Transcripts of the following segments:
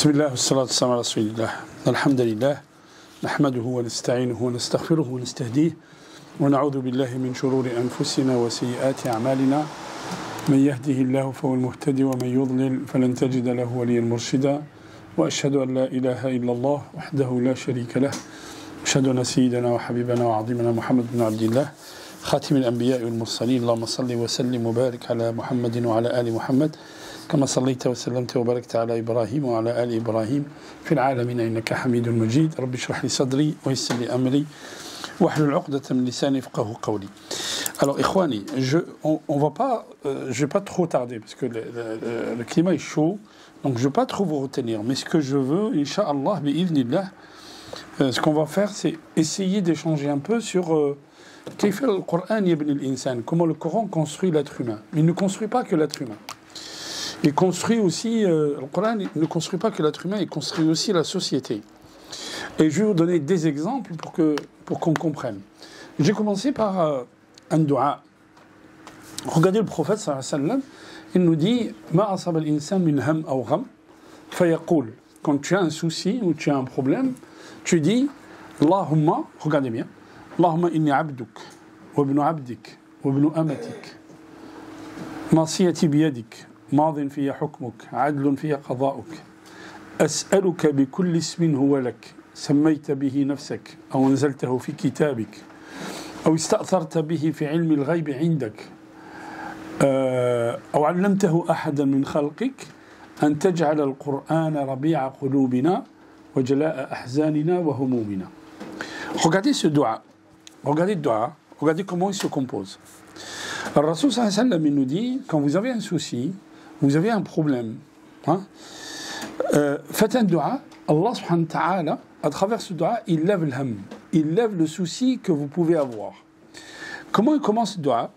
بسم الله والصلاة والسلام على رسول الله الحمد لله نحمده ونستعينه ونستغفره ونستهديه ونعوذ بالله من شرور أنفسنا وسيئات أعمالنا من يهده الله فهو المهتدي ومن يضلل فلن تجد له وليا مرشدا وأشهد أن لا إله إلا الله وحده لا شريك له أشهد أن سيدنا وحبيبنا وعظيمنا محمد بن عبد الله خاتم الأنبياء والمرسلين اللهم صل وسلم وبارك على محمد وعلى آل محمد كما صليت وسلمت وباركت على إبراهيم وعلى آل إبراهيم في العالمين إنك حميد مجيد رب اشرح لي صدري ويسر لي أمري واحلل عقدة من لساني يفقهوا قولي. Alors, Ikhwani, je vais pas trop tarder parce que le climat est chaud, donc je ne vais pas trop vous retenir. Mais ce que je veux, Inch'Allah, bi'idhnillah, ce qu'on va faire, c'est essayer d'échanger un peu sur comment le Coran construit l'être humain. Mais il ne construit pas que l'être humain. Il construit aussi, le Coran ne construit pas que l'être humain, il construit aussi la société. Et je vais vous donner des exemples pour qu'on comprenne. J'ai commencé par un dua. Regardez le prophète sallallahu alayhi wa sallam, il nous dit Ma asab al-insan min ham aw gham fayaqul. Quand tu as un souci ou tu as un problème, tu dis Allahumma, regardez bien, Allahumma inni abduk wa ibnu abdik wa ibnu amatik nasiyati biyadik ماض في حكمك عدل في قضاؤك أسألك بكل اسم هو لك سميت به نفسك أو أنزلته في كتابك أو استأثرت به في علم الغيب عندك أو علمته أحدا من خلقك أن تجعل القرآن ربيع قلوبنا وجلاء أحزاننا وهمومنا. Regardez ce dua. Regardez le dua. Regardez comment il se compose. Le Rasul sallallahu alayhi wa sallam nous dit, quand vous avez un souci, vous avez un problème, hein? Faites un dua, Allah subhanahu wa ta'ala, à travers ce dua, il lève le ham, il lève le souci que vous pouvez avoir. Comment il commence ce dua?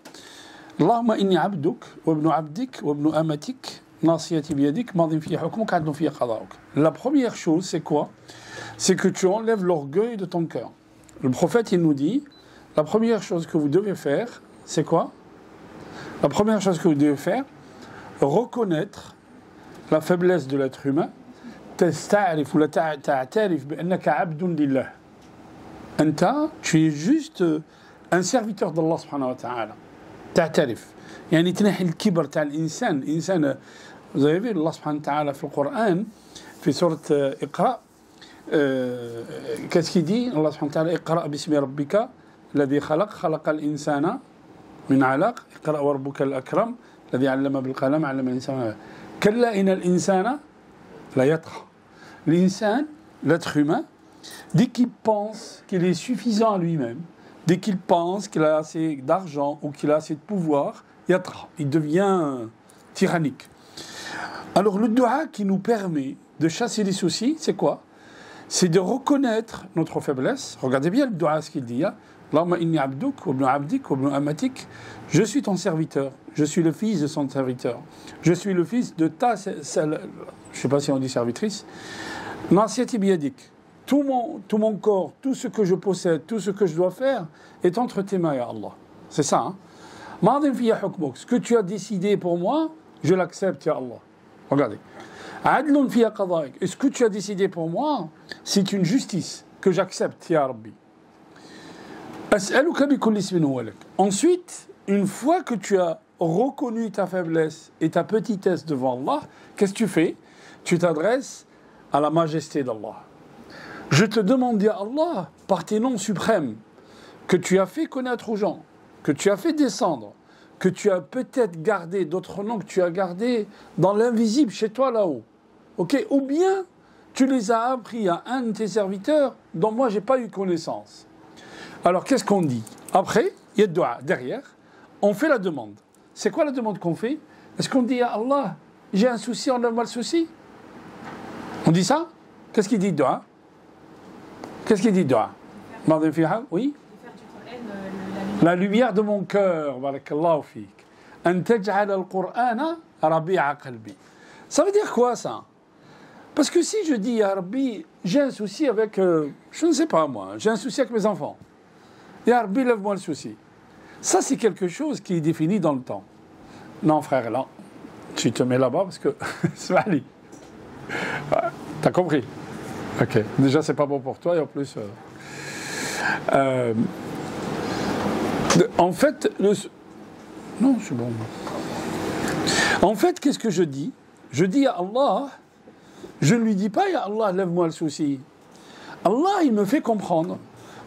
Allahumma inni abduk, wa ibnu abdik, wa ibnu amatik, nasiyati biyadik, madin fi hukmuk, adlun fi qada'uk. La première chose, c'est quoi? C'est que tu enlèves l'orgueil de ton cœur. Le prophète, il nous dit, la première chose que vous devez faire, c'est quoi? La première chose que vous devez faire, reconnaître la faiblesse de l'être humain. تستعرف ولا تعترف بأنك عبد لله. أنت, tu es juste un serviteur d'Allah subhanahu wa ta'ala. تعترف. يعني تنحي الكبر تاع الإنسان. الإنسان, vous avez vu Allah subhanahu wa ta'ala في القرآن في سورة اقرأ. Qu'est-ce qu'il dit? Allah subhanahu wa ta'ala اقرأ باسم ربك الذي خلق الإنسان من علق اقرأ وربك الأكرم الذي علم بالقلم علم الإنسان كلا إن الإنسان لا يطغى. L'insan, l'être humain, dès qu'il pense qu'il est suffisant à lui-même, dès qu'il pense qu'il a assez d'argent ou qu'il a assez de pouvoir, il devient tyrannique. Alors le dua qui nous permet de chasser les soucis, c'est quoi? C'est de reconnaître notre faiblesse. Regardez bien le dua, ce qu'il dit. Allahumma inni abduk, wa ibnu abdik, wa ibnu amatik. Je suis ton serviteur. Je suis le fils de son serviteur. Je suis le fils de ta... je ne sais pas si on dit servitrice. Nasiyati biyadik. Tout mon corps, tout ce que je possède, tout ce que je dois faire est entre tes mains, ya Allah. C'est ça, hein? Madin fiya hukmuk. Ce que tu as décidé pour moi, je l'accepte, ya Allah. Regardez. Adlun fiya qada'ik. Et ce que tu as décidé pour moi, c'est une justice que j'accepte, ya Rabbi. As'aluka bi kulli ismin huwa lak. Ensuite, une fois que tu as reconnu ta faiblesse et ta petitesse devant Allah, qu'est-ce que tu fais? Tu t'adresses à la majesté d'Allah. Je te demande, ya Allah, par tes noms suprêmes, que tu as fait connaître aux gens, que tu as fait descendre, que tu as peut-être gardé d'autres noms que tu as gardés dans l'invisible chez toi là-haut. Ok? Ou bien tu les as appris à un de tes serviteurs dont moi j'ai pas eu connaissance. Alors qu'est-ce qu'on dit? Après, il y a dua derrière, on fait la demande. C'est quoi la demande qu'on fait? Est-ce qu'on dit à Allah, j'ai un souci, enlève-moi le souci? On dit ça? Qu'est-ce qu'il dit dua? Qu'est-ce qu'il dit dua? Oui? La lumière de mon cœur, barakallahu fik. An taj'al al-Qur'ana rabi'a qalbi. Ça veut dire quoi ça? Parce que si je dis ya Rabbi, j'ai un souci avec, je ne sais pas moi, j'ai un souci avec mes enfants. Ya Rabbi, lève-moi le souci. Ça, c'est quelque chose qui est défini dans le temps. Non, frère, là, tu te mets là-bas parce que... T'as compris? Ok. Déjà, c'est pas bon pour toi et en plus. En fait, non, c'est bon. En fait, qu'est-ce que je dis? Je dis à Allah, je ne lui dis pas, ya Allah, lève-moi le souci. Allah, il me fait comprendre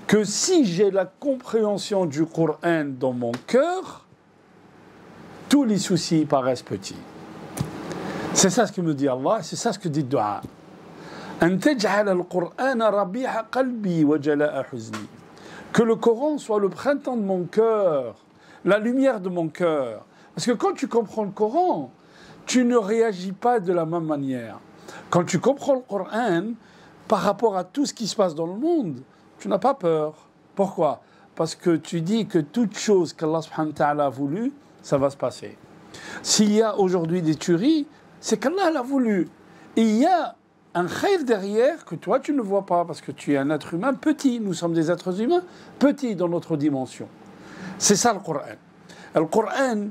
que si j'ai la compréhension du Coran dans mon cœur, tous les soucis paraissent petits. C'est ça ce que me dit Allah, c'est ça ce que dit le dua. Que le Coran soit le printemps de mon cœur, la lumière de mon cœur. Parce que quand tu comprends le Coran, tu ne réagis pas de la même manière. Quand tu comprends le Coran, par rapport à tout ce qui se passe dans le monde, tu n'as pas peur. Pourquoi? Parce que tu dis que toute chose qu'Allah subhanahu wa ta'ala a voulu, ça va se passer. S'il y a aujourd'hui des tueries, c'est qu'Allah l'a voulu. Et il y a un khayr derrière que toi tu ne vois pas parce que tu es un être humain petit. Nous sommes des êtres humains petits dans notre dimension. C'est ça le Coran. Le Coran,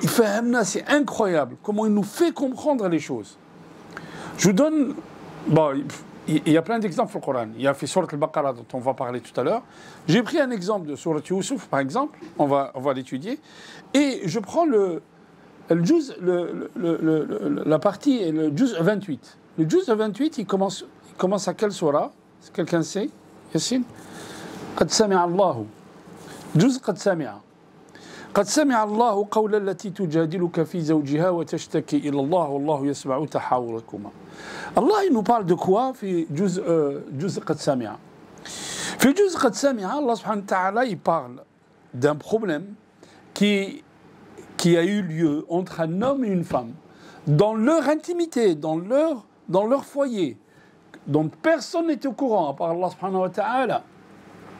il fait amener, c'est incroyable comment il nous fait comprendre les choses. Je vous donne, bon, il y a plein d'exemples au Coran. Il y a fait Surat al-Baqarah dont on va parler tout à l'heure. J'ai pris un exemple de Surat Yusuf par exemple, on va l'étudier, et je prends la partie, le juz 28. Le juz 28, il commence à quelle surah? Quelqu'un sait? Yassine? قد سمع الله. جزء قد سمع. قد سمع الله قول التي تجادلك في زوجها وتشتكي إلى الله والله يسمع تحاوركما. Allah il nous parle de quoi? في جزء قد سمع. في جزء قد سمع, Allah subhanahu wa ta'ala il parle d'un problème qui a eu lieu entre un homme et une femme dans leur intimité, dans leur foyer, dont personne n'est au courant à part Allah subhanahu wa ta'ala.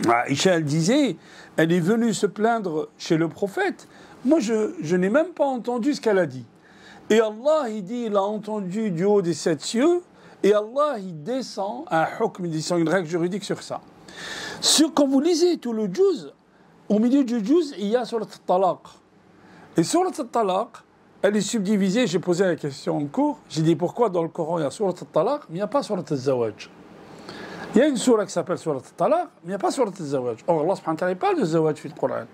Aïcha, elle disait, elle est venue se plaindre chez le prophète. Moi, je n'ai même pas entendu ce qu'elle a dit. Et Allah, il dit, il a entendu du haut des 7 cieux, et Allah, il descend un hukm, il descend une règle juridique sur ça. Quand vous lisez tout le juz, au milieu du juz, il y a surat al-Talaq. Et surat al-Talaq, elle est subdivisée, j'ai posé la question en cours, j'ai dit pourquoi dans le Coran il y a surat al-Talaq, mais il n'y a pas surat al-Zawaj. Il y a une surah qui s'appelle surat al-Talaq, mais il n'y a pas surat al-Zawaj. Or Allah subhanahu wa ta'ala parle de Zawaj dans le Coran.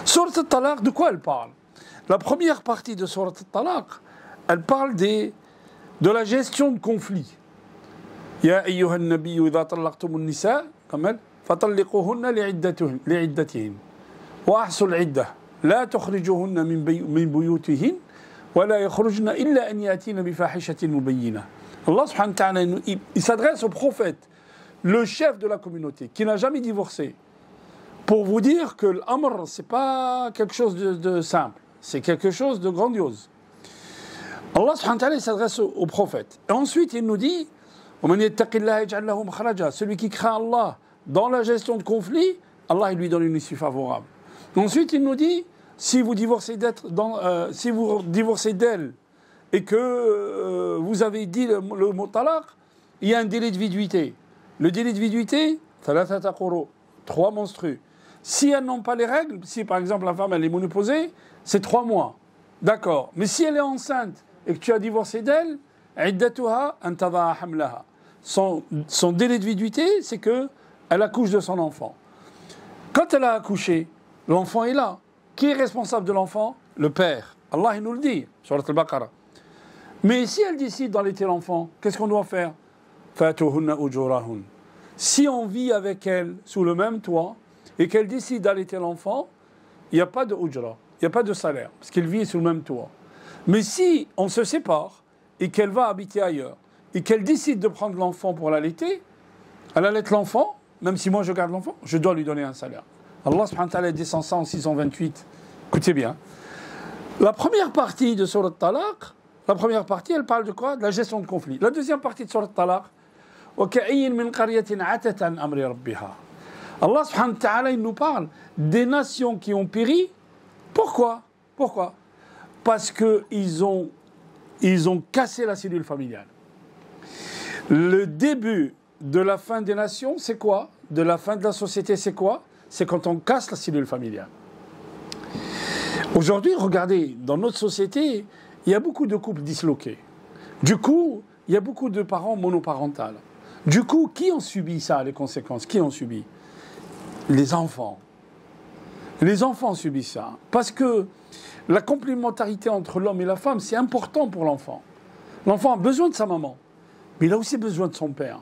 Surat al-Talaq, de quoi elle parle? La première partie de surat al-Talaq, elle parle de la gestion de conflits. Ya ayyuhan nabiyyu idha talaqtumun nisa, comme elle, fatalliquhunna li'iddatihin. Wa ahsul iddah. لا تخرجوهن من بيوتهن ولا يخرجن إلا أن يأتين بفاحشة مبينة. Allah subhanahu wa ta'ala, il s'adresse au prophète, le chef de la communauté, qui n'a jamais divorcé, pour vous dire que l'amr, c'est pas quelque chose de simple, c'est quelque chose de grandiose. Allah subhanahu wa ta'ala, il s'adresse au prophète. Et ensuite, il nous dit, وَمَنْ يَتَّقِ اللَّهَ يَجْعَلْ لَهُ مَخْرَجًا. Celui qui craint Allah dans la gestion de conflit, Allah il lui donne une issue favorable. Ensuite, il nous dit, si vous divorcez d'elle et que vous avez dit le mot talaq, il y a un délai de viduité. Le délai de viduité, 3 menstrues. Si elles n'ont pas les règles, si par exemple la femme elle est ménopausée, c'est 3 mois. D'accord. Mais si elle est enceinte et que tu as divorcé d'elle, son délai de viduité, c'est qu'elle accouche de son enfant. Quand elle a accouché, l'enfant est là. Qui est responsable de l'enfant? Le père. Allah il nous le dit, sur al-Baqarah. Mais si elle décide d'allaiter l'enfant, qu'est-ce qu'on doit faire? Fatuhunna ujurahun. Si on vit avec elle sous le même toit et qu'elle décide d'allaiter l'enfant, il n'y a pas de ujra, il n'y a pas de salaire, parce qu'elle vit sous le même toit. Mais si on se sépare et qu'elle va habiter ailleurs et qu'elle décide de prendre l'enfant pour l'allaiter, elle allaite l'enfant, même si moi je garde l'enfant, je dois lui donner un salaire. Allah subhanahu wa ta'ala descend ça en 628. Écoutez bien. La première partie de Surat Talaq, la première partie, elle parle de quoi? De la gestion de conflit. La deuxième partie de Surat Talaq, وَكَأَيٍّ مِّن قَرْيَةٍ عَتَتْ عَنْ أَمْرِ رَبِّهَا. Allah subhanahu wa ta'ala, il nous parle des nations qui ont péri. Pourquoi? Parce qu'ils ont cassé la cellule familiale. Le début de la fin des nations, c'est quoi? De la fin de la société, c'est quoi? C'est quand on casse la cellule familiale. Aujourd'hui, regardez, dans notre société, il y a beaucoup de couples disloqués. Du coup, il y a beaucoup de parents monoparentaux. Du coup, qui ont subi ça, les conséquences? Qui ont subi? Les enfants. Les enfants subissent ça. Parce que la complémentarité entre l'homme et la femme, c'est important pour l'enfant. L'enfant a besoin de sa maman, mais il a aussi besoin de son père.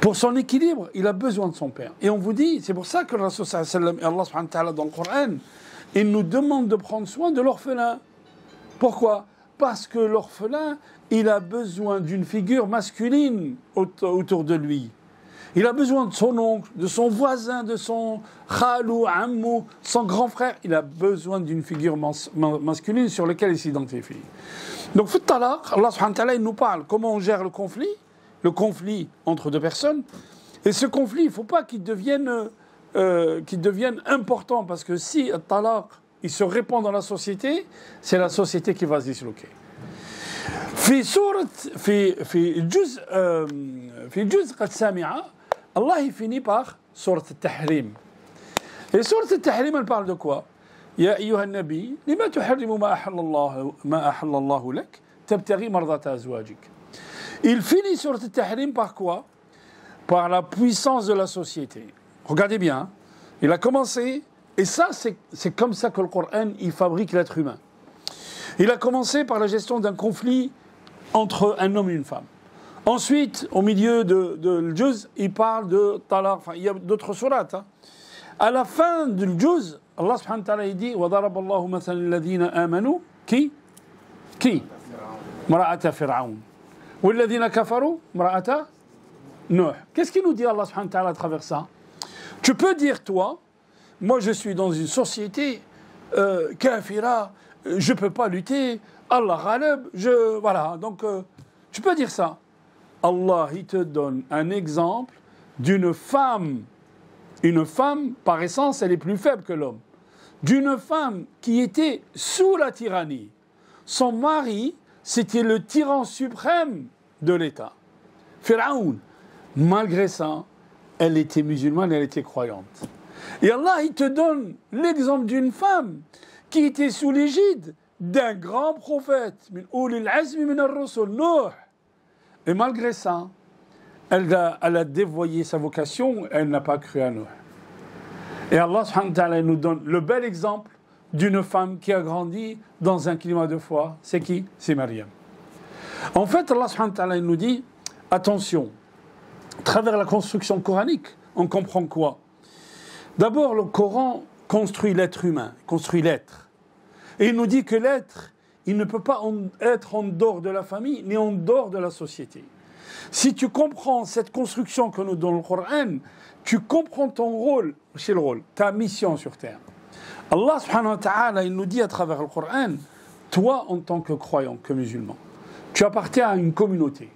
Pour son équilibre, il a besoin de son père. Et on vous dit, c'est pour ça que le Rasul sallallahu alayhi wa sallam et Allah subhanahu wa ta'ala dans le Coran, il nous demande de prendre soin de l'orphelin. Pourquoi? Parce que l'orphelin, il a besoin d'une figure masculine autour de lui. Il a besoin de son oncle, de son voisin, de son khalou, ammou, son grand frère. Il a besoin d'une figure masculine sur laquelle il s'identifie. Donc, fait talaq, Allah subhanahu wa ta'ala, il nous parle comment on gère le conflit entre deux personnes. Et ce conflit, il ne faut pas qu'il devienne important, parce que si le talaq, il se répand dans la société, c'est la société qui va se disloquer. في جزء قد سمع الله finit par سورة التحريم. Et سورة التحريم elle parle de quoi? يا أيها النبي لما تحرم ما أحل الله لك تبتغي مرضات أزواجك. Il finit سورة التحريم par quoi? Par la puissance de la société. Regardez bien, il a commencé, et ça c'est comme ça que le Coran il fabrique l'être humain. Il a commencé par la gestion d'un conflit entre un homme et une femme. Ensuite, au milieu de Juz, il parle de talaq. Enfin, il y a d'autres sourates. Hein. À la fin du Juz, Allah subhanahu wa ta'ala dit وَضَرَبَ اللَّهُ مَثَلًا الَّذِينَ آمَنُوا Qui مرأة فرعون والذين كفروا مرأة Nuh. Qu'est-ce qu'il nous dit Allah subhanahu wa ta'ala à travers ça? Tu peux dire, toi, moi je suis dans une société kafira, je ne peux pas lutter, Allah ghalab, voilà, donc tu peux dire ça. Allah, il te donne un exemple d'une femme. Une femme, par essence, elle est plus faible que l'homme. D'une femme qui était sous la tyrannie. Son mari, c'était le tyran suprême de l'État. Pharaon. Malgré ça, elle était musulmane, elle était croyante. Et Allah, il te donne l'exemple d'une femme qui était sous l'égide d'un grand prophète, min ulil azmi min ar-rusul, Nuh. Et malgré ça, elle a dévoyé sa vocation, elle n'a pas cru à Nuh. Et Allah subhanahu wa ta'ala nous donne le bel exemple d'une femme qui a grandi dans un climat de foi. C'est qui? C'est Maryam. En fait, Allah subhanahu wa ta'ala nous dit, attention, à travers la construction coranique, on comprend quoi? D'abord, le Coran construit l'être humain, construit l'être. Et il nous dit que l'être, il ne peut pas être en dehors de la famille, ni en dehors de la société. Si tu comprends cette construction que nous donne le Coran, tu comprends ton rôle, c'est le rôle, ta mission sur terre. Allah subhanahu wa ta'ala, il nous dit à travers le Coran, toi en tant que croyant, que musulman, tu appartiens à une communauté.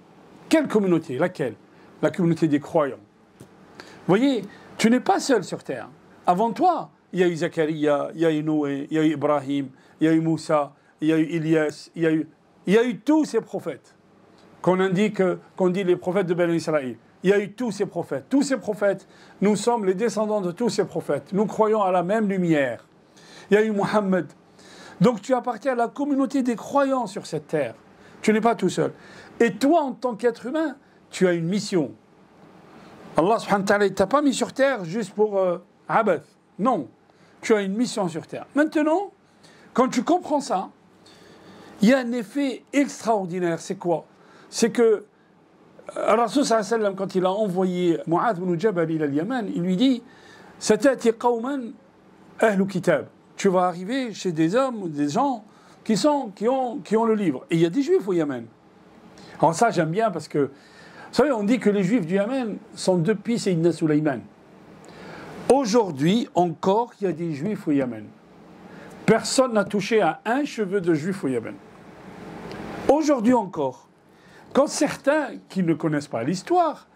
Quelle communauté? Laquelle? La communauté des croyants. Vous voyez, tu n'es pas seul sur terre. Avant toi, il y a eu Zacharia, il y a eu Noé, il y a eu Ibrahim, il y a eu Moussa, il y a eu Ilyas, il y a eu tous ces prophètes qu'on dit les prophètes de Ben Israël. Il y a eu tous ces prophètes. Tous ces prophètes, nous sommes les descendants de tous ces prophètes. Nous croyons à la même lumière. Il y a eu Mohammed. Donc tu appartiens à la communauté des croyants sur cette terre. Tu n'es pas tout seul. Et toi, en tant qu'être humain, tu as une mission. Allah subhanahu wa ta'ala, il ne t'a pas mis sur terre juste pour abath. Non. Tu as une mission sur terre. Maintenant, quand tu comprends ça, il y a un effet extraordinaire. C'est quoi? C'est que Rasul sallallahu alayhi wa sallam, quand il a envoyé Mu'adh ibn Jabal al Yaman, il lui dit Satati qawman ahlu kitab. Tu vas arriver chez des hommes ou des gens qui ont le livre. Et il y a des juifs au Yémen. Alors ça, j'aime bien parce que, vous savez, on dit que les juifs du Yémen sont depuis Sayyidina Sulaiman. Aujourd'hui, encore, il y a des juifs au Yémen. Personne n'a touché à un cheveu de juif au Yémen. Aujourd'hui encore, quand certains qui ne connaissent pas l'histoire,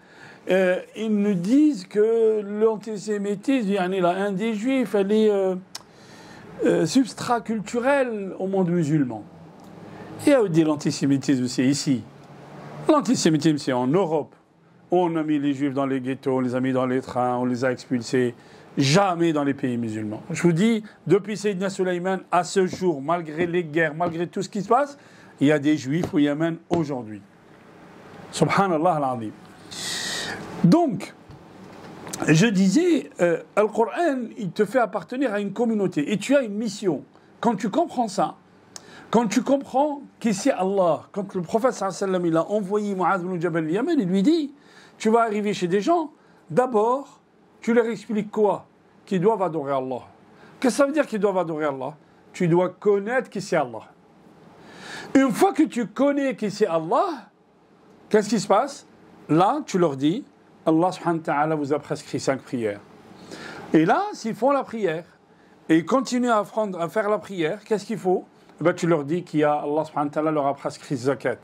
ils nous disent que l'antisémitisme, un des juifs, elle est substrat culturel au monde musulman. Il y a dit l'antisémitisme, c'est ici. L'antisémitisme, c'est en Europe. On a mis les juifs dans les ghettos, on les a mis dans les trains, on les a expulsés. Jamais dans les pays musulmans. Je vous dis, depuis Sayyidina Sulaiman à ce jour, malgré les guerres, malgré tout ce qui se passe, il y a des juifs au Yémen aujourd'hui. Subhanallah al-Azim. Donc, je disais, le Coran, il te fait appartenir à une communauté et tu as une mission. Quand tu comprends ça, quand tu comprends qui c'est Allah, quand le prophète sallallahu alayhi wa sallam, il a envoyé Mu'adh ibn Jabal al-Yaman, il lui dit, tu vas arriver chez des gens, d'abord, tu leur expliques quoi? Qu'ils doivent adorer Allah. Qu'est-ce que ça veut dire qu'ils doivent adorer Allah? Tu dois connaître qui c'est Allah. Une fois que tu connais qui c'est Allah, qu'est-ce qui se passe? Là, tu leur dis, Allah subhanahu wa ta'ala vous a prescrit 5 prières. Et là, s'ils font la prière, et ils continuent à faire la prière, qu'est-ce qu'il faut? Tu leur dis qu'il y a Allah subhanahu wa ta'ala leur a prescrit zakat.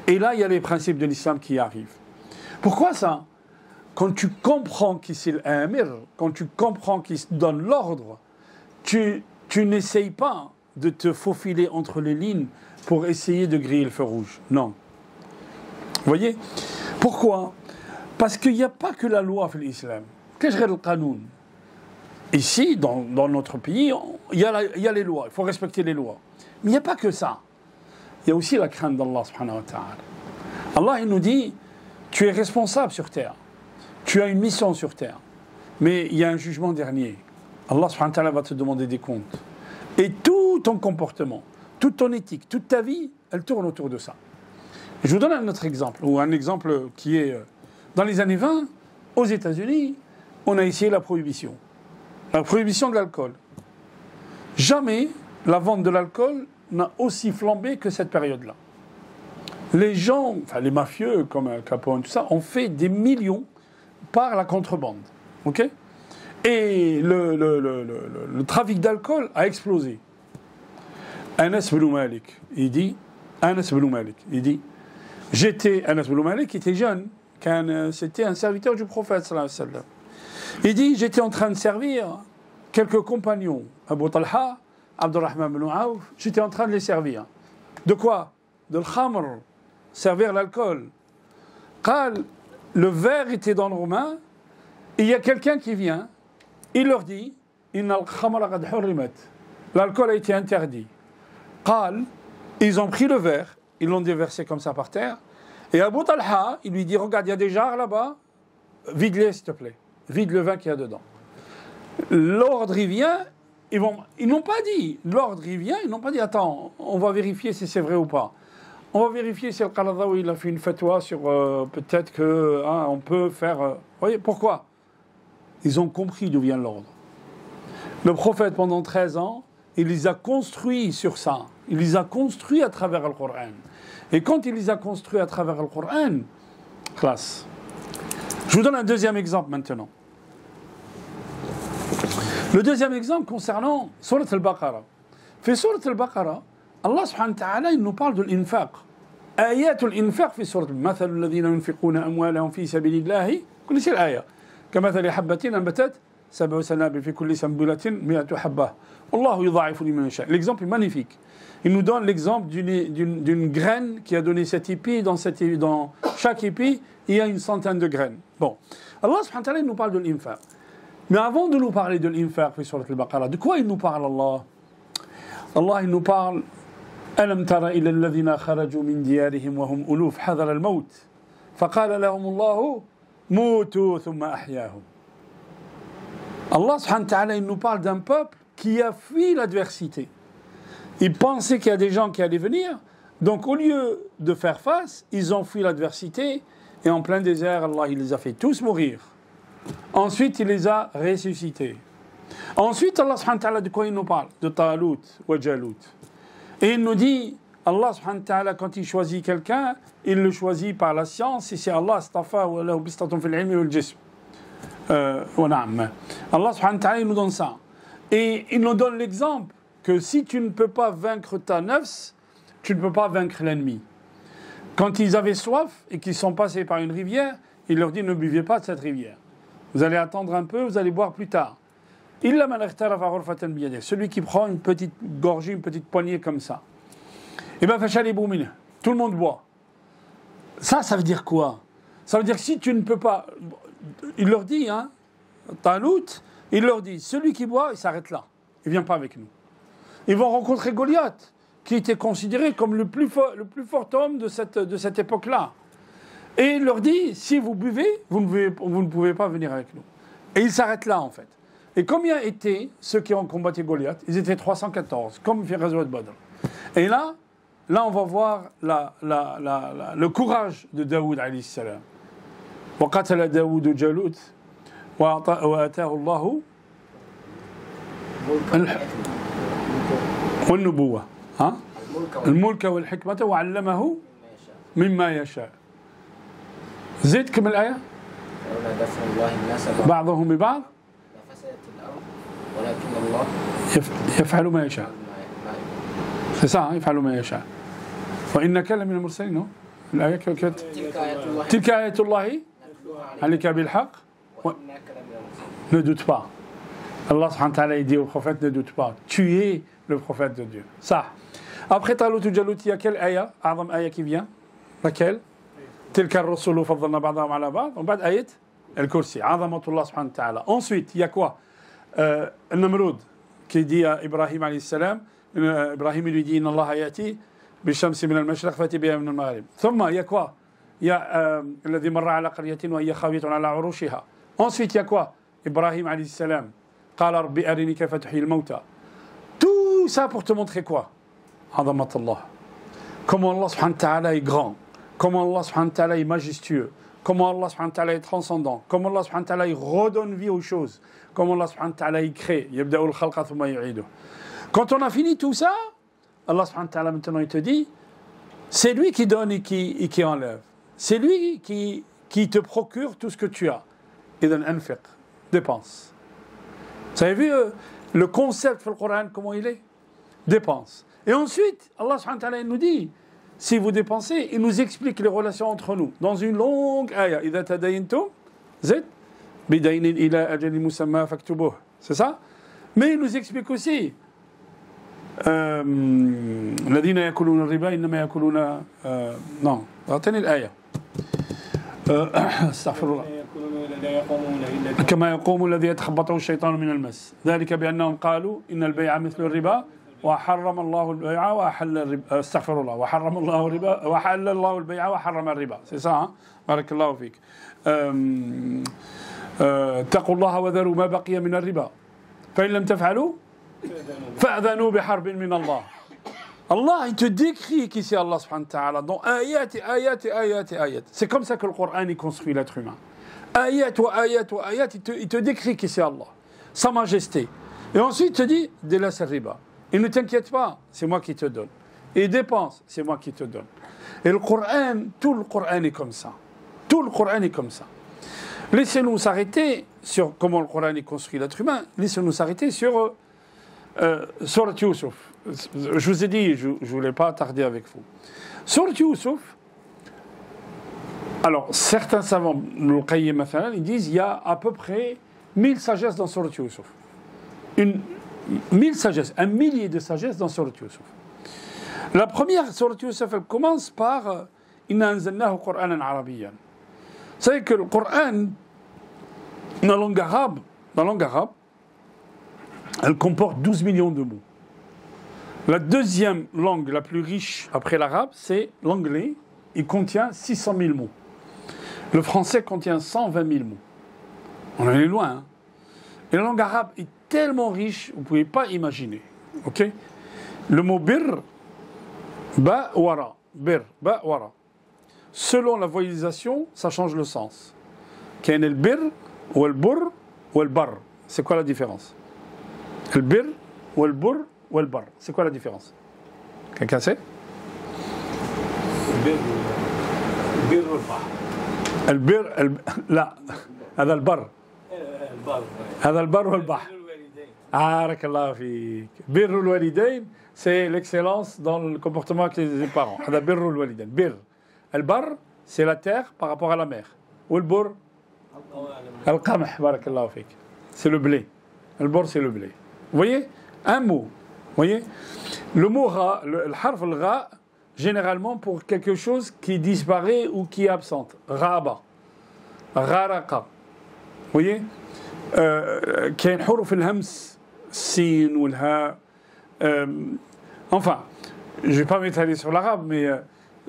Et là, il y a les principes de l'islam qui arrivent. Pourquoi ça? Quand tu comprends qui c'est l'amir, quand tu comprends qui donne l'ordre, tu n'essayes pas de te faufiler entre les lignes pour essayer de griller le feu rouge. Non. Vous voyez? Pourquoi? Parce qu'il n'y a pas que la loi dans l'islam. Qu'est-ce que le qanoun? Ici, dans notre pays, il y a les lois. Il faut respecter les lois. Mais il n'y a pas que ça. Il y a aussi la crainte d'Allah subhanahu wa ta'ala. Allah, il nous dit, tu es responsable sur terre. Tu as une mission sur terre. Mais il y a un jugement dernier. Allah subhanahu wa ta'ala va te demander des comptes. Et tout ton comportement, toute ton éthique, toute ta vie, elle tourne autour de ça. Je vous donne un autre exemple, ou un exemple qui est... Dans les années 20, aux États-Unis, on a essayé la prohibition. La prohibition de l'alcool. Jamais la vente de l'alcool n'a aussi flambé que cette période-là. Les gens, enfin les mafieux comme Al Capone, tout ça, ont fait des millions par la contrebande. Ok? Et le trafic d'alcool a explosé. Anas ibn Malik, il dit, Anas ibn Malik était jeune, c'était un serviteur du prophète sallallahu alayhi wa sallam. Il dit, j'étais en train de servir quelques compagnons, Abu Talha, Abdurrahman ibn Auf, j'étais en train de les servir. De quoi? De l'khamr, servir l'alcool. Le verre était dans leurs mains, et il y a quelqu'un qui vient, il leur dit, l'alcool a été interdit. Ils ont pris le verre, ils l'ont déversé comme ça par terre, et Abu Talha, il lui dit, regarde, il y a des jarres là-bas, vide-les s'il te plaît. Vide le vin qu'il y a dedans. L'ordre, il vient, ils n'ont pas dit, l'ordre, il vient, ils n'ont pas dit, attends, on va vérifier si c'est vrai ou pas. On va vérifier si Al-Qaradawi, il a fait une fatwa sur peut-être qu'on peut faire... vous voyez, pourquoi? Ils ont compris d'où vient l'ordre. Le prophète, pendant 13 ans, il les a construits sur ça. Il les a construits à travers le Coran. Et quand il les a construits à travers le Coran, classe. Je vous donne un deuxième exemple maintenant. Le deuxième exemple concernant Surat al-Baqarah. Fait Surat al-Baqarah, Allah subhanahu wa ta'ala, il nous parle de l'infaq. Ayat al-infaq في سورة مثل الذين ينفقون أموالهم في سبيل الله كل شيء الآية كمثل حبة أنبتت 7 سنابل في كل سنبلة 100 حبة والله يضاعف لمن يشاء. L'exemple est magnifique. Il nous donne l'exemple d'une graine qui a donné 7 épis. Dans chaque épi, il y a une centaine de graines. Bon, Allah subhanahu wa ta'ala, il nous parle de l'infaq. Mais avant de nous parler de l'infaq في سورة البقرة, de quoi il nous parle Allah? Allah, il nous parle ألم تر إلى الذين خرجوا من ديارهم وهم ألوف حذر الموت فقال لهم الله موتوا ثم أحياهم. Allah subhanahu wa ta'ala, il nous parle d'un peuple qui a fui l'adversité. Ils pensaient qu'il y a des gens qui allaient venir, donc au lieu de faire face, ils ont fui l'adversité et en plein désert, Allah il les a fait tous mourir. Ensuite, il les a ressuscités. Ensuite, Allah subhanahu wa ta'ala, de quoi il nous parle? De Talut wa Jalut. Et il nous dit, Allah subhanahu wa ta'ala, quand il choisit quelqu'un, il le choisit par la science, et c'est Allah astafa wa lahu bistatun fil ilmi wal jism. Allah subhanahu wa ta'ala, il nous donne ça. Et il nous donne l'exemple que si tu ne peux pas vaincre ta nafs, tu ne peux pas vaincre l'ennemi. Quand ils avaient soif et qu'ils sont passés par une rivière, il leur dit, ne buvez pas de cette rivière. Vous allez attendre un peu, vous allez boire plus tard. Celui qui prend une petite gorgée, une petite poignée comme ça. Et bien, tout le monde boit. Ça veut dire quoi? Ça veut dire que si tu ne peux pas... Il leur dit, Talut, il leur dit, celui qui boit, il s'arrête là. Il ne vient pas avec nous. Ils vont rencontrer Goliath, qui était considéré comme le plus fort homme de cette époque-là. Et il leur dit, si vous buvez, vous ne pouvez pas venir avec nous. Et il s'arrête là, en fait. Et combien étaient ceux qui ont combattu Goliath? Ils étaient 314, comme fait Ghazwat Badr. Et là, on va voir le courage de Daoud, alayhi salam. وقتل داود جالوت وآتاه الله والنبوة الملك والحكمة وعلمه مما يشاء. زيد كم الآية؟ بعضهم ببعض يفعل ما يشاء. C'est ça, hein, يفعل ما يشاء. وإنك لمن المرسلين. الآية تلك آية الله عليك بالحق. Ne doute pas. Allah subhanahu wa ta'ala dit au prophète, ne doute pas. Tu es le prophète de Dieu. Ça. Après Talut ou Jalut, il y a quelle ayah, A'zam ayah qui vient? Laquelle? تلك الرسل فضلنا بعضهم على بعض. On بعد آية الكرسي. عظمة الله سبحانه وتعالى. Ensuite, il y a quoi? Namrud qui dit à Ibrahim alayhi salam, Ibrahim lui dit, Inna Allah yati بالشمس من المشرق فأتي بها من المغرب. ثم il y a quoi? Il y a الذي مر على قرية وهي خاوية على عروشها. Ensuite, il y a quoi? Ibrahim alayhi salam. قال رب أرني كيف تحيي الموتى. Tout ça pour te montrer quoi? عظمة الله. Comment Allah subhanahu wa ta'ala est grand. Comment Allah subhanahu wa ta'ala est majestueux. Comment Allah subhanahu wa ta'ala est transcendant. Comment Allah subhanahu wa ta'ala il redonne vie aux choses. Comment Allah subhanahu wa ta'ala il crée. يبدأ الخلق ثم يعيده. Quand on a fini tout ça, Allah subhanahu wa ta'ala maintenant il te dit, c'est lui qui donne et qui enlève. C'est lui qui te procure tout ce que tu as. إذن أنفق. Dépense. Vous avez vu le concept dans le Coran, comment il est? Dépense. Et ensuite, Allah subhanahu wa ta'ala il nous dit, si vous dépensez, il nous explique les relations entre nous. Dans une longue ayah, إذا تدينتم زد بدين إلى أجل مسمى فاكتبوه. C'est ça? Mais il nous explique aussi, الذين يأكلون الربا إنما يأكلون non, أعطني الآية. استغفر الله. كما يقوم الذي يتخبطه الشيطان من المس ذلك بأنهم قالوا إن البيع مثل الربا وحرم الله البيع وأحل الربا. استغفر الله. وحرم الله الربا وحل الله البيع وحرم الربا. C'est ça, hein? بارك الله فيك. اتقوا الله وذروا ما بقي من الربا فإن لم تفعلوا فأذنوا بحرب من الله. Allah, il te décrit qu'ici Allah subhanahu wa ta'ala dans ayat et ayat et ayat et ayat. C'est comme ça que le Coran il construit l'être humain. Ayat ou ayat ou ayat, il te décrit qu'ici Allah, sa majesté. Et ensuite il te dit, délaisse le riba. Et ne t'inquiète pas, c'est moi qui te donne. Et dépense, c'est moi qui te donne. Et le Coran, tout le Coran est comme ça. Tout le Coran est comme ça. Laissez-nous s'arrêter sur comment le Coran est construit l'être humain. Laissez-nous s'arrêter sur Surat Yusuf. Je vous ai dit, je ne voulais pas tarder avec vous. Surat Yusuf, alors certains savants, le Qayyim, ils disent il y a à peu près 1000 sagesses dans Surat Yusuf. 1000 sagesses, un millier de sagesses dans Surat Yusuf. La première Surat Yusuf, elle commence par Inna anzalnahu Qur'anan Arabiyyan. Vous savez que le Coran, dans la langue arabe, elle comporte 12 millions de mots. La deuxième langue la plus riche après l'arabe, c'est l'anglais. Il contient 600 000 mots. Le français contient 120 000 mots. On en est loin. Hein? Et la langue arabe est tellement riche, vous ne pouvez pas imaginer. Okay? Le mot bir, ba, wara. Bir, ba, wara. Selon la voyalisation, ça change le sens. Kain el bir, ou el bur, ou el bar. C'est quoi la différence? El bir, ou el bur, ou el bar. C'est quoi la différence? Quelqu'un sait? البر لا هذا البر هذا البر والبحر بارك الله فيك بر الوالدين c'est l'excellence dans le comportement avec les parents هذا بر الوالدين بر البر c'est la terre par rapport à la mer والبر القمح بارك الله فيك c'est le blé البر c'est le blé vous voyez un mot vous voyez le mot ra le harf al ra généralement pour quelque chose qui disparaît ou qui est absente. Raba, Raraqa. Vous voyez كاين حروف الهمس السين والهاء enfin je ne vais pas m'étaler sur l'arabe mais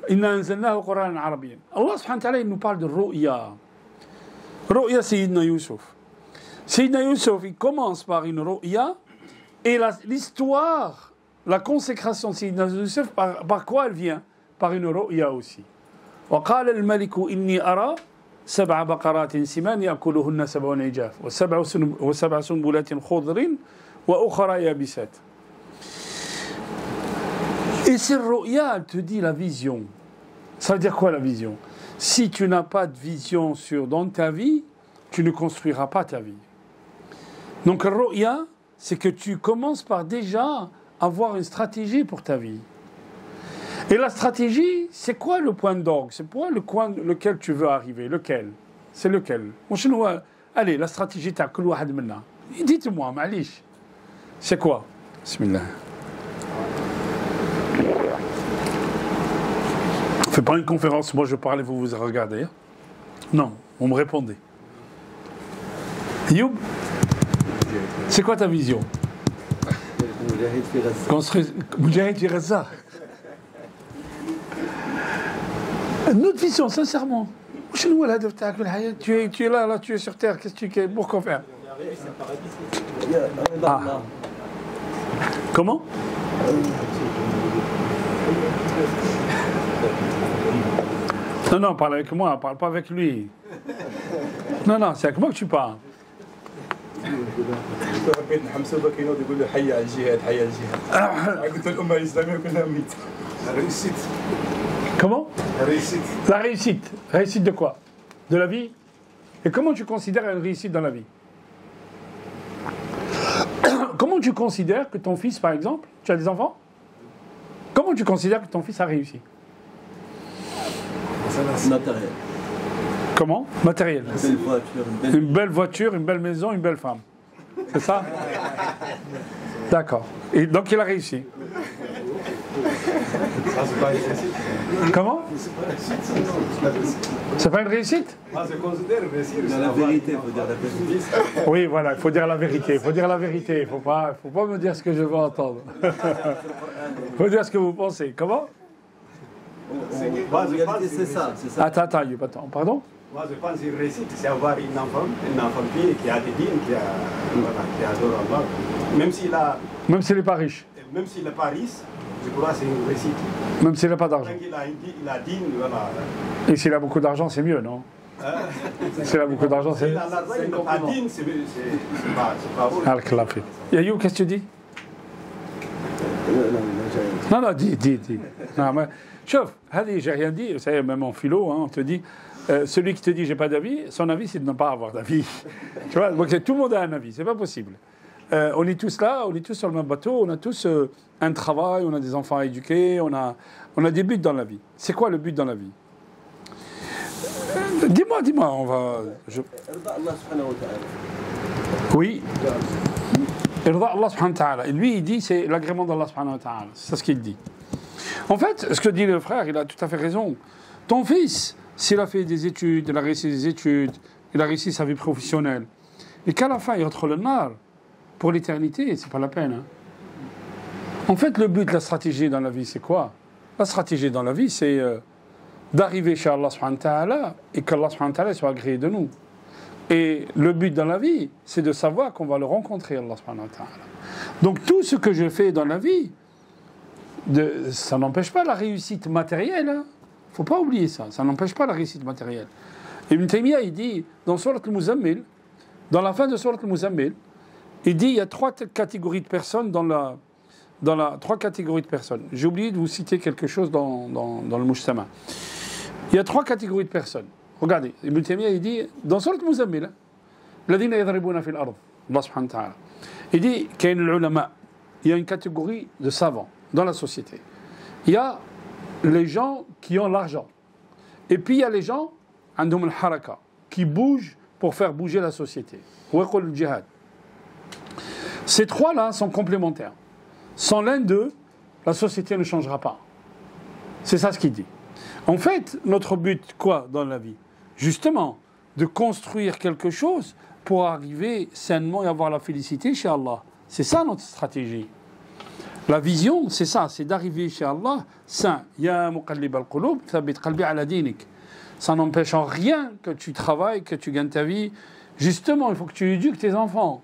إنا أنزلناه قرآنا عربيا. Allah subhanahu wa ta'ala, il nous parle de ru'ya. Ru'ya Sayyidina Youssouf. Sayyidina Youssouf, il commence par une ru'ya, et l'histoire, la consécration de Sayyidina Youssouf, par quoi elle vient? Par une ru'ya aussi. وقال الملك إني أرى 7 بقرات سمان يأكلهن 7 عجاف وسبع سنبلات خضر وأخرى يابسات. Et cette ru'ya, elle te dit la vision. Ça veut dire quoi la vision? Si tu n'as pas de vision dans ta vie, tu ne construiras pas ta vie. Donc la ru'ya, c'est que tu commences par déjà avoir une stratégie pour ta vie. Et la stratégie, c'est quoi le point d'orgue? C'est quoi le coin lequel tu veux arriver? Lequel? C'est lequel? Allez, la stratégie, t'as que l'ouahad minna. Dites-moi, ma'alish. C'est quoi? Bismillah. On fait pas une conférence, moi je parle et vous regardez. Hein? Non, vous me répondez. Youb, c'est quoi ta vision? Construire Moudjahid fi Gaza. Notre vision, sincèrement. Tu es là, tu es sur terre, qu'est-ce que tu es? Pourquoi faire? Ah. Comment? Non, parle avec moi, parle pas avec lui. Non, c'est avec moi que tu parles. Comment? La réussite. Réussite de quoi? De la vie? Et comment tu considères une réussite dans la vie? Comment tu considères que ton fils, par exemple, tu as des enfants? Comment tu considères que ton fils a réussi? Matériel. Comment? Matériel. Une belle voiture, une belle maison, une belle femme. C'est ça? D'accord. Et donc il a réussi. Comment? C'est pas une réussite? La vérité, il faut dire la vérité. Oui, voilà, il faut dire la vérité. Il faut dire la vérité. Il faut pas me dire ce que je veux entendre. Il faut dire ce que vous pensez. Comment? En réalité, c'est ça. Attends, il n'y a pas de temps. Pardon? Moi, je pense qu'une réussite, c'est avoir une enfant qui a des dînes, qui adore Allah. Même s'il n'est pas riche. Même s'il n'est pas riche, je crois que c'est une réussite. Même s'il n'a pas d'argent. Il a dîne, voilà. Et s'il a beaucoup d'argent, c'est mieux, non? S'il a beaucoup d'argent, c'est mieux. S'il n'a pas dîne, c'est pas bon. Al-Khlafi. Yayou, qu'est-ce que tu dis? Non, dis. Non, mais, chouf, j'ai rien dit. Vous savez, même en philo, on te dit, celui qui te dit j'ai pas d'avis, son avis c'est de ne pas avoir d'avis. Tu vois, donc tout le monde a un avis, c'est pas possible. On est tous là, on est tous sur le même bateau, on a tous un travail, on a des enfants à éduquer, on a des buts dans la vie. C'est quoi le but dans la vie? Dis-moi, on va. Oui. Irda Allah subhanahu wa ta'ala. Et lui, il dit c'est l'agrément d'Allah subhanahu wa ta'ala. C'est ce qu'il dit. En fait, ce que dit le frère, il a tout à fait raison. Ton fils, s'il a fait des études, il a réussi des études, il a réussi sa vie professionnelle, et qu'à la fin, il rentre le nar pour l'éternité, c'est pas la peine. Hein. En fait, le but de la stratégie dans la vie, c'est quoi? La stratégie dans la vie, c'est d'arriver chez Allah subhanahu wa ta'ala et qu'Allah subhanahu wa ta'ala soit agréé de nous. Et le but dans la vie, c'est de savoir qu'on va le rencontrer, Allah subhanahu wa ta'ala. Donc tout ce que je fais dans la vie, ça n'empêche pas la réussite matérielle. Il ne faut pas oublier ça. Ça n'empêche pas la réussite matérielle. Ibn Taymiyyah, il dit, dans Surat al-Muzammil, dans la fin de Surat al-Muzammil, il dit, il y a 3 catégories de personnes trois catégories de personnes. J'ai oublié de vous citer quelque chose dans le Mujtama. Il y a 3 catégories de personnes. Regardez, Ibn Taymiyyah, il dit, dans Surat al-Muzammil, الذين يضربون في الأرض, Allah subhanahu wa ta'ala. Il dit, كاين العلماء, il y a une catégorie de savants dans la société. Il y a les gens qui ont l'argent. Et puis il y a les gens, عندهم الحركة, qui bougent pour faire bouger la société. ويقول الجهاد. Ces 3-là sont complémentaires. Sans l'un d'eux, la société ne changera pas. C'est ça ce qu'il dit. En fait, notre but, quoi, dans la vie? Justement, de construire quelque chose pour arriver sainement et avoir la félicité chez Allah. C'est ça notre stratégie. La vision, c'est ça, c'est d'arriver chez Allah saint. Ya muqallib al-qulub, thabit qalbi ala dinik. Ça n'empêche en rien que tu travailles, que tu gagnes ta vie. Justement, il faut que tu éduques tes enfants.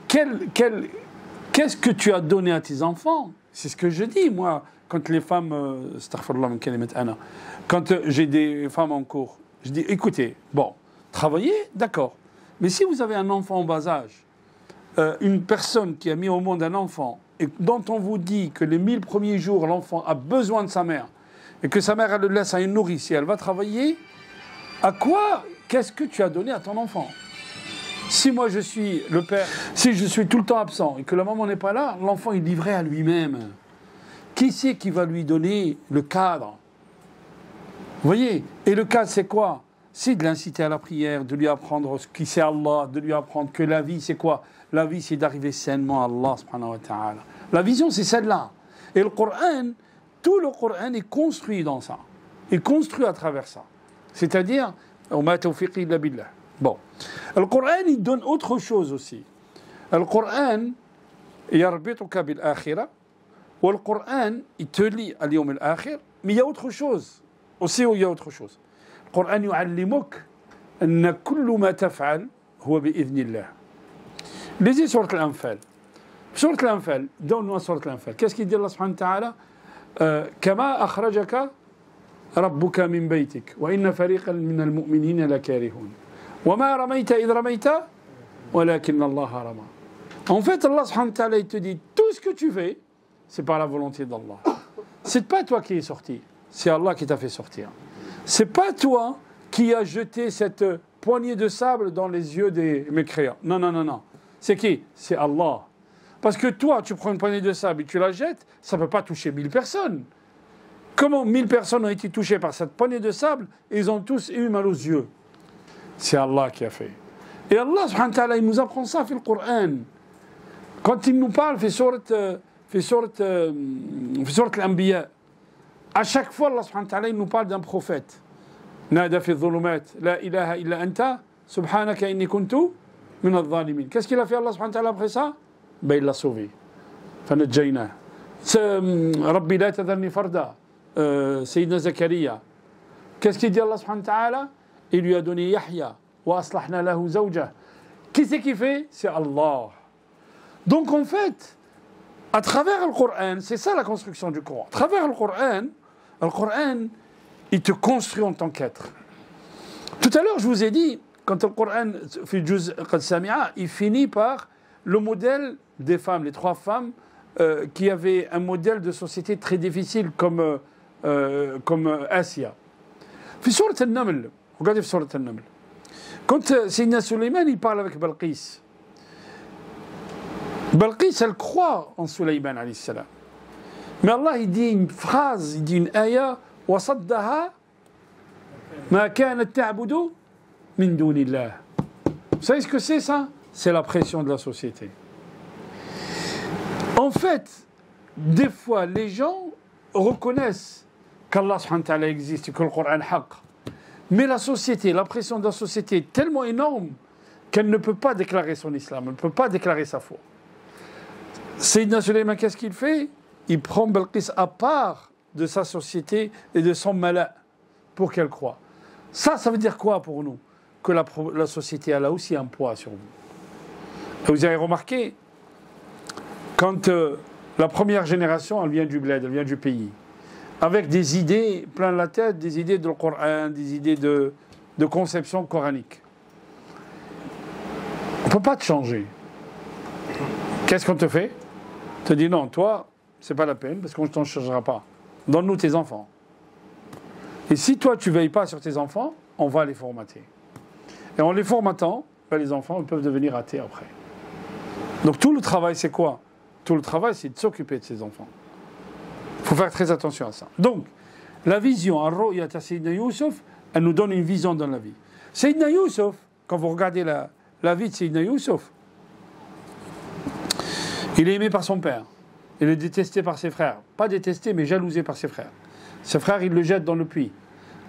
Qu'est-ce que tu as donné à tes enfants? C'est ce que je dis, moi, quand les femmes... Quand j'ai des femmes en cours, je dis, écoutez, bon, travaillez, d'accord. Mais si vous avez un enfant en bas âge, une personne qui a mis au monde un enfant, et dont on vous dit que les 1000 premiers jours, l'enfant a besoin de sa mère, et que sa mère, elle le laisse à une nourrice et elle va travailler, qu'est-ce que tu as donné à ton enfant? Si moi je suis le père, si je suis tout le temps absent et que la maman n'est pas là, l'enfant est livré à lui-même. Qui c'est qui va lui donner le cadre? Vous voyez? Et le cadre, c'est quoi? C'est de l'inciter à la prière, de lui apprendre ce qui c'est Allah, de lui apprendre que la vie, c'est quoi? La vie, c'est d'arriver sainement à Allah subhanahu wa ta'ala. La vision, c'est celle-là. Et le Coran, tout le Coran est construit dans ça. Il est construit à travers ça. C'est-à-dire, وَمَا تَوْفِقِ إِلَّا بِاللَّهِ. Bon. Le Coran, il donne autre chose aussi. Le Coran, يَرْبِطُكَ بِالْآخِرَةِ. Le Coran, il te lie à l'yawm al-akhir. Mais il y a autre chose. Aussi, il y a autre chose. Le Coran, يعلمك أن كل ما تفعل هو بإذن الله. Lisez sur l'Anfal. Sur l'Anfal, donne-nous sur l'Anfal. Qu'est-ce qu'il dit Allah subhanahu wa ta'ala? كما أخرجك ربك من بيتك وإن فريقا من المؤمنين لكارهون وما رميت إذ رميت ولكن الله رمى. En fait, Allah subhanahu wa ta'ala, il te dit, tout ce que tu fais, c'est par la volonté d'Allah. C'est pas toi qui es sorti, c'est Allah qui t'a fait sortir. C'est pas toi qui as jeté cette poignée de sable dans les yeux des mécréants. Non, non, non, non. C'est qui? C'est Allah. Parce que toi, tu prends une poignée de sable et tu la jettes, ça ne peut pas toucher 1000 personnes. Comment 1000 personnes ont été touchées par cette poignée de sable et ils ont tous eu mal aux yeux? C'est Allah qui a fait. Et Allah, subhanahu wa ta'ala, il nous apprend ça dans le Coran. Quand il nous parle, fait sourate l'Anbiya, à chaque fois, Allah, subhanahu wa ta'ala, il nous parle d'un prophète. Nada fi dhulumat, la ilaha illa anta, subhanaka inni kuntu min adh-dhalimin. Qu'est-ce qu'il a fait Allah, subhanahu wa ta'ala, après ça? Ben, il l'a sauvé. فنجيناه. ربي لا تذرني فردا. Sayyidina Zakaria. Qu'est-ce qu'il dit Allah subhanahu wa ta'ala? Il lui a donné Yahya. Wa aslahna lahu zawjah. Qui c'est qui fait? C'est Allah. Donc en fait, à travers le Coran, c'est ça la construction du Coran. À travers le Coran, il te construit en tant qu'être. Tout à l'heure, je vous ai dit, quand le Coran, il finit par le modèle des femmes, les 3 femmes qui avaient un modèle de société très difficile comme Asia. Fi Surat al-Naml, regardez Surat al-Naml. Quand Sayyidina Sulayman, il parle avec Balqis. Balqis, elle croit en Sulayman alayhi salam. Mais Allah, il dit une phrase, il dit une ayah, وَصَدَّهَا مَا كَانَتْ تَعْبُدُ مِن دُونِ اللَّهِ. Vous savez ce que c'est ça? C'est la pression de la société. En fait, des fois, les gens reconnaissent qu'Allah subhanahu wa ta'ala existe et que le Coran est haq. Mais la société, la pression de la société est tellement énorme qu'elle ne peut pas déclarer son islam, elle ne peut pas déclarer sa foi. Sayyidina Sulayman, qu'est-ce qu'il fait? Il prend Balqis à part de sa société et de son mala pour qu'elle croie. Ça veut dire quoi pour nous? Que la société elle a aussi un poids sur vous. Et vous avez remarqué, quand la première génération, elle vient du bled, elle vient du pays, avec des idées plein la tête, des idées de Coran, des idées de conception coranique. On ne peut pas te changer. Qu'est-ce qu'on te fait? On te dit non, toi, c'est pas la peine, parce qu'on ne t'en changera pas. Donne-nous tes enfants. Et si toi, tu ne veilles pas sur tes enfants, on va les formater. Et en les formatant, ben, les enfants ils peuvent devenir athées après. Donc tout le travail, c'est quoi? Tout le travail, c'est de s'occuper de ces enfants. Il faut faire très attention à ça. Donc, la vision, Ar-Ru'ya de Sayyidina Yusuf, elle nous donne une vision dans la vie. Sayyidina Yusuf, quand vous regardez la vie de Sayyidina Yusuf, il est aimé par son père. Il est détesté par ses frères. Pas détesté, mais jalousé par ses frères. Ses frères, ils le jettent dans le puits.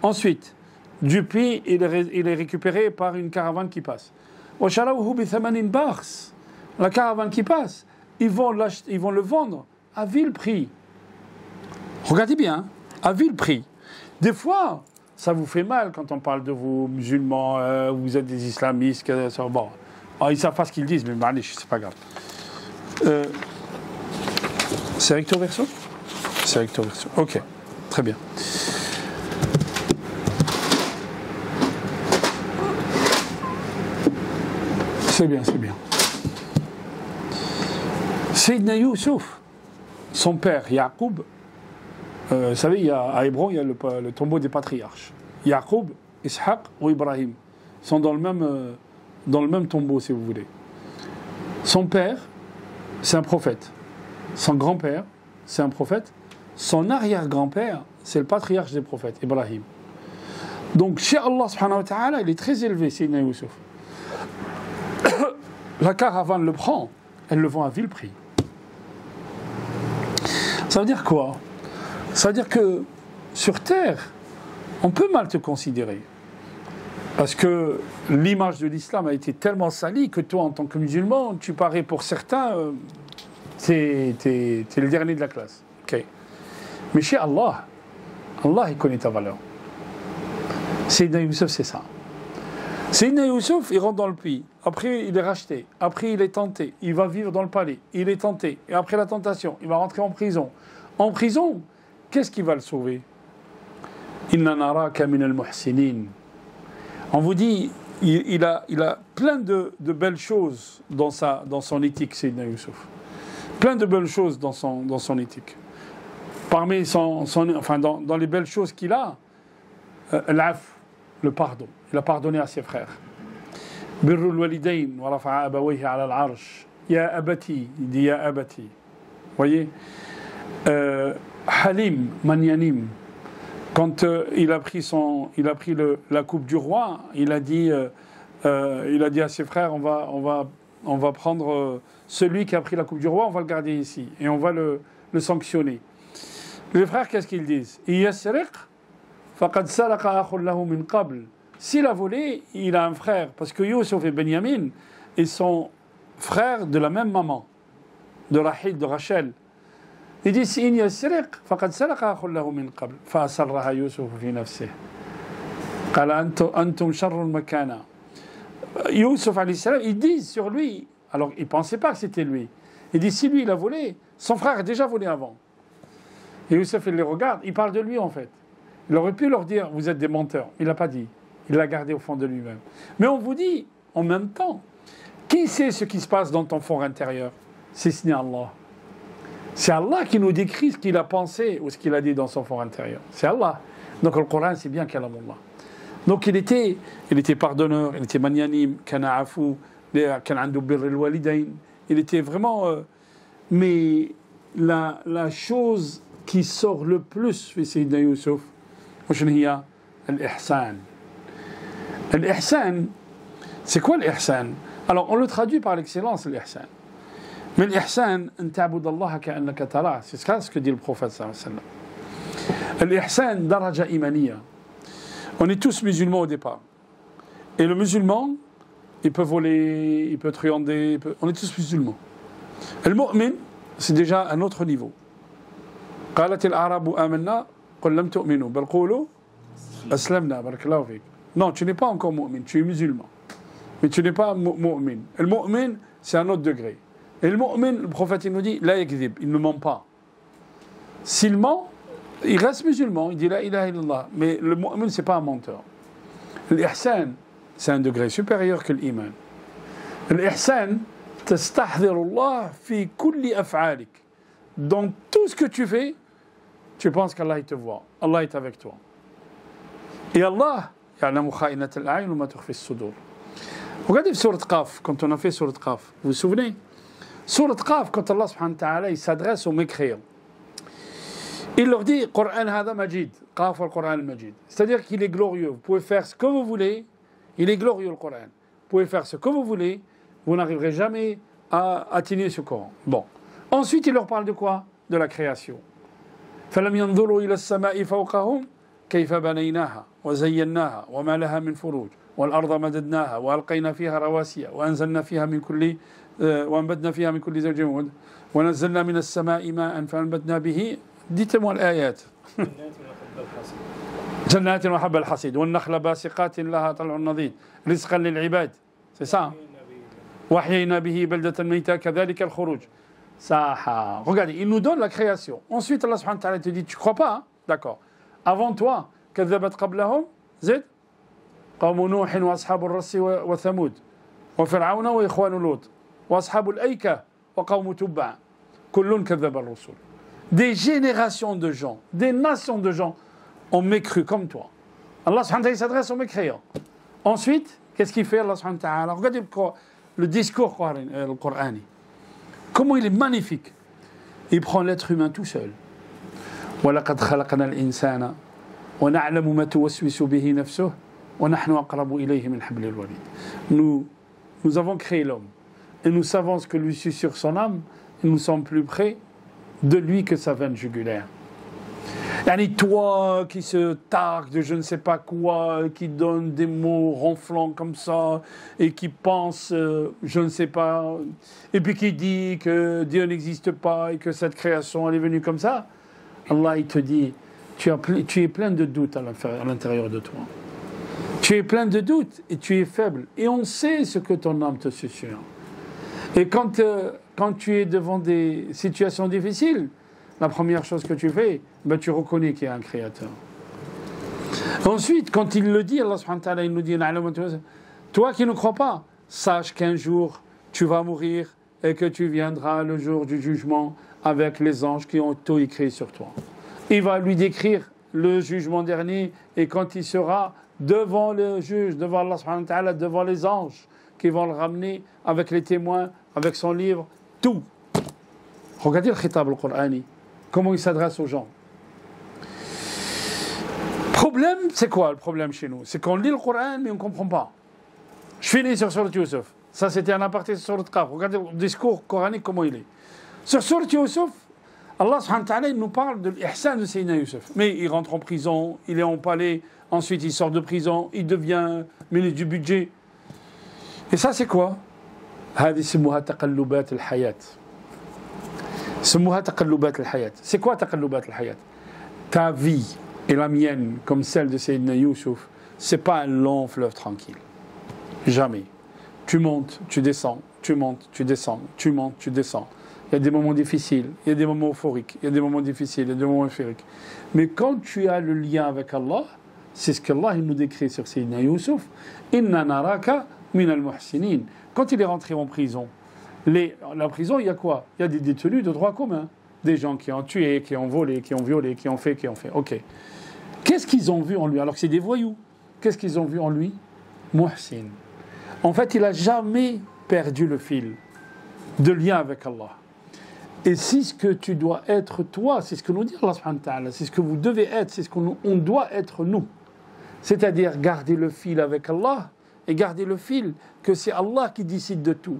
Ensuite, du puits, il est récupéré par une caravane qui passe. La caravane qui passe, ils vont le vendre à vil prix. Regardez bien, à vil prix. Des fois, ça vous fait mal quand on parle de vous, musulmans, vous êtes des islamistes, bon. Alors, ils savent pas ce qu'ils disent, mais c'est pas grave. C'est recto verso? C'est recto verso. Ok, très bien. C'est bien, c'est bien. Sayyidina Youssouf, son père, Yaqub, vous savez, à Hébron, il y a le tombeau des patriarches. Yaqub, Ishaq ou Ibrahim sont dans le même tombeau, si vous voulez. Son père, c'est un prophète. Son grand-père, c'est un prophète. Son arrière-grand-père, c'est le patriarche des prophètes, Ibrahim. Donc, chez Allah subhanahu wa ta'ala, il est très élevé, Sayyidina Youssouf. La caravane le prend, elle le vend à vil prix. Ça veut dire quoi? Ça veut dire que sur terre, on peut mal te considérer. Parce que l'image de l'islam a été tellement salie que toi, en tant que musulman, tu parais pour certains, t'es le dernier de la classe. Okay. Mais chez Allah, Allah, il connaît ta valeur. Sayyidina Youssouf, c'est ça. Sayyidina Youssouf, il rentre dans le pays. Après, il est racheté. Après, il est tenté. Il va vivre dans le palais. Il est tenté. Et après la tentation, il va rentrer en prison. En prison, qu'est-ce qui va le sauver? Inna naraka min al-muhsinin. On vous dit, il a plein de belles choses dans son éthique, Sayyidina Youssouf. Plein de belles choses dans son éthique. Parmi dans les belles choses qu'il a, l'af, le pardon. Il a pardonné à ses frères. Birrul walidayn wa rafa'a abawayhi ala al-arsh. Ya abati, il dit ya abati. Vous voyez, Halim, Manyanim. Quand il a pris la coupe du roi, il a dit à ses frères, on va prendre celui qui a pris la coupe du roi, on va le garder ici et on va le sanctionner. Les frères, qu'est-ce qu'ils disent? S'il a volé, il a un frère, parce que Youssouf et Benyamin, ils sont frères de la même maman, de Rahil, de Rachel. Il dit si in yasriq faqad saraqa akhun lahu min qabl fa asarraha Yusuf fi nafsihi qala antum sharrun makana. Youssouf alayhi salam, ils disent sur lui, alors ils ne pensaient pas que c'était lui. Il dit si lui il a volé, son frère a déjà volé avant. Et Youssouf il les regarde, il parle de lui en fait. Il aurait pu leur dire vous êtes des menteurs, il l'a pas dit. Il l'a gardé au fond de lui-même. Mais on vous dit en même temps, qui sait ce qui se passe dans ton fort intérieur? Si ce n'est Allah. C'est Allah qui nous décrit ce qu'il a pensé ou ce qu'il a dit dans son fort intérieur. C'est Allah. Donc le Coran, c'est bien Kalam Allah. Donc il était pardonneur, il était magnanim, kana afou, kana andu birrul walidayn. Il était vraiment... mais la chose qui sort le plus de Sayyidina Youssouf, c'est l'ihsan. L'ihsan, c'est quoi l'ihsan? Alors on le traduit par l'excellence, l'ihsan. Mais l'ihsan, c'est ce que dit le prophète sallallahu alayhi wa sallam. L'ihsan, daraja imaniya. On est tous musulmans au départ. Et le musulman, il peut voler, il peut truander, on est tous musulmans. Le mu'min, c'est déjà un autre niveau. قالت الأعراب آمنا قل لم تؤمنوا بل قولوا أسلمنا بارك الله فيك. Non, tu n'es pas encore mu'min, tu es musulman. Mais tu n'es pas mu'min. Le mu'min, c'est un autre degré. Et le mu'min, le prophète il nous dit, la yakdhib, il ne ment pas. S'il ment, il reste musulman, il dit la ilaha illallah. Mais le mu'min, c'est pas un menteur. L'ihsan, c'est un degré supérieur que l'iman. L'ihsan, tastahdhirullah fi kulli af'alik. Dans tout ce que tu fais, tu penses qu'Allah il te voit. Allah est avec toi. Et Allah, ya'lamu kha'inat al-a'yun wa ma tukhfi as-sudur. Regardez Surat Qaf, quand on a fait Surat Qaf. Vous vous souvenez? Surat Qaf, quand Allah subhanahu wa ta'ala il s'adresse aux mécréants, il leur dit Qur'an hada majid, Qaf al-Qur'an al-Majid. C'est-à-dire qu'il est glorieux. Vous pouvez faire ce que vous voulez, il est glorieux le Qur'an. Vous pouvez faire ce que vous voulez, vous n'arriverez jamais à atteindre ce Coran. Bon. Ensuite, il leur parle de quoi? De la création. فَلَمْ يَنْظُرُوا إِلَى السَّمَاءِ فَوْقَهُمْ كَيْفَ بَنَيْنَاهَا وَزَيَّنَّاهَا وَمَا لَهَا مِنْ فُرُوجٍ وَالْأَرْضَ مَدَدْنَاهَا وَأَلْقَيْنَا فِيهَا رَوَاسِيَ وَأَنزَلْنَا فِيهَا مِنْ كُلِّ وأنبتنا فيها من كل زوج ونزلنا من السماء ماء فأنبتنا به. Dites-moi الآيات. جنات وحب الحصيد والنخل باسقات لها طلع نضيد رزقا للعباد. C'est ça. وحيينا به بلدة ميتة كذلك الخروج. Ça. Regardez, il nous donne la création. Ensuite, Allah subhanahu wa ta'ala te dit, tu crois pas, hein? D'accord. Avant toi, كذبت قبلهم زد قوم نوح وأصحاب الرس وثمود وفرعون وإخوان لوط وأصحاب الأيكة وقوم تبع كل كذب الرسل. Des générations de gens, des nations de gens ont mécru comme toi. Allah subhanahu wa ta'ala s'adresse aux mécréants. Ensuite, qu'est-ce qu'il fait Allah subhanahu wa ta'ala? Regardez le discours coranique. Comment il est magnifique. Il prend l'être humain tout seul. وَلَقَدْ خَلَقْنَا الْإِنسَانَ وَنَعْلَمُ مَا تُوَسْوِسُ بِهِ نَفْسُهُ وَنَحْنُ أَقْرَبُ إِلَيْهِ مِنْ حَبْلِ الْوَرِيدِ. Nous avons créé l'homme et nous savons ce que lui suit sur son âme et nous sommes plus près de lui que sa veine jugulaire. Yani toi qui se targue de je ne sais pas quoi, qui donne des mots ronflants comme ça, et qui pense je ne sais pas, et puis qui dit que Dieu n'existe pas et que cette création elle est venue comme ça, Allah il te dit, tu es plein de doutes à l'intérieur de toi. Tu es plein de doutes et tu es faible. Et on sait ce que ton âme te susurre. Et quand tu es devant des situations difficiles, la première chose que tu fais, ben tu reconnais qu'il y a un créateur. Ensuite, quand il le dit, Allah subhanahu wa ta'ala, il nous dit, toi qui ne crois pas, sache qu'un jour, tu vas mourir et que tu viendras le jour du jugement avec les anges qui ont tout écrit sur toi. Il va lui décrire le jugement dernier et quand il sera devant le juge, devant Allah subhanahu wa ta'ala, devant les anges qui vont le ramener avec les témoins, avec son livre, tout. Regardez le khitab al-Qur'ani. Comment il s'adresse aux gens. Problème, c'est quoi le problème chez nous? C'est qu'on lit le Coran mais on ne comprend pas. Je finis sur Surat Yusuf. Ça c'était un aparté sur Surat Qaf. Regardez le discours coranique comment il est. Sur Surat Yusuf, Allah subhanahu wa ta'ala nous parle de l'ihsan de Sayyidina Yusuf. Mais il rentre en prison, il est en palais, ensuite il sort de prison, il devient ministre du budget. Et ça c'est quoi? هذه اسمها تقلبات الحياة. C'est quoi taqallubat al-hayat? Ta vie et la mienne, comme celle de Sayyidina Youssouf, c'est pas un long fleuve tranquille. Jamais. Tu montes, tu descends, tu montes, tu descends, tu montes, tu descends. Il y a des moments difficiles, il y a des moments euphoriques, il y a des moments difficiles, il y a des moments euphoriques. Mais quand tu as le lien avec Allah, c'est ce qu'Allah nous décrit sur Sayyidina Youssouf. Inna naraka min al-muhsinin. Quand il est rentré en prison, la prison, il y a quoi? Il y a des détenus de droit commun. Des gens qui ont tué, qui ont volé, qui ont violé, qui ont fait. Ok. Qu'est-ce qu'ils ont vu en lui? Alors que c'est des voyous. Qu'est-ce qu'ils ont vu en lui? Muhsin. En fait, il n'a jamais perdu le fil de lien avec Allah. Et c'est ce que tu dois être toi, c'est ce que nous dit Allah subhanahu wa ta'ala, c'est ce que vous devez être, c'est ce qu'on doit être nous. C'est-à-dire garder le fil avec Allah et garder le fil que c'est Allah qui décide de tout.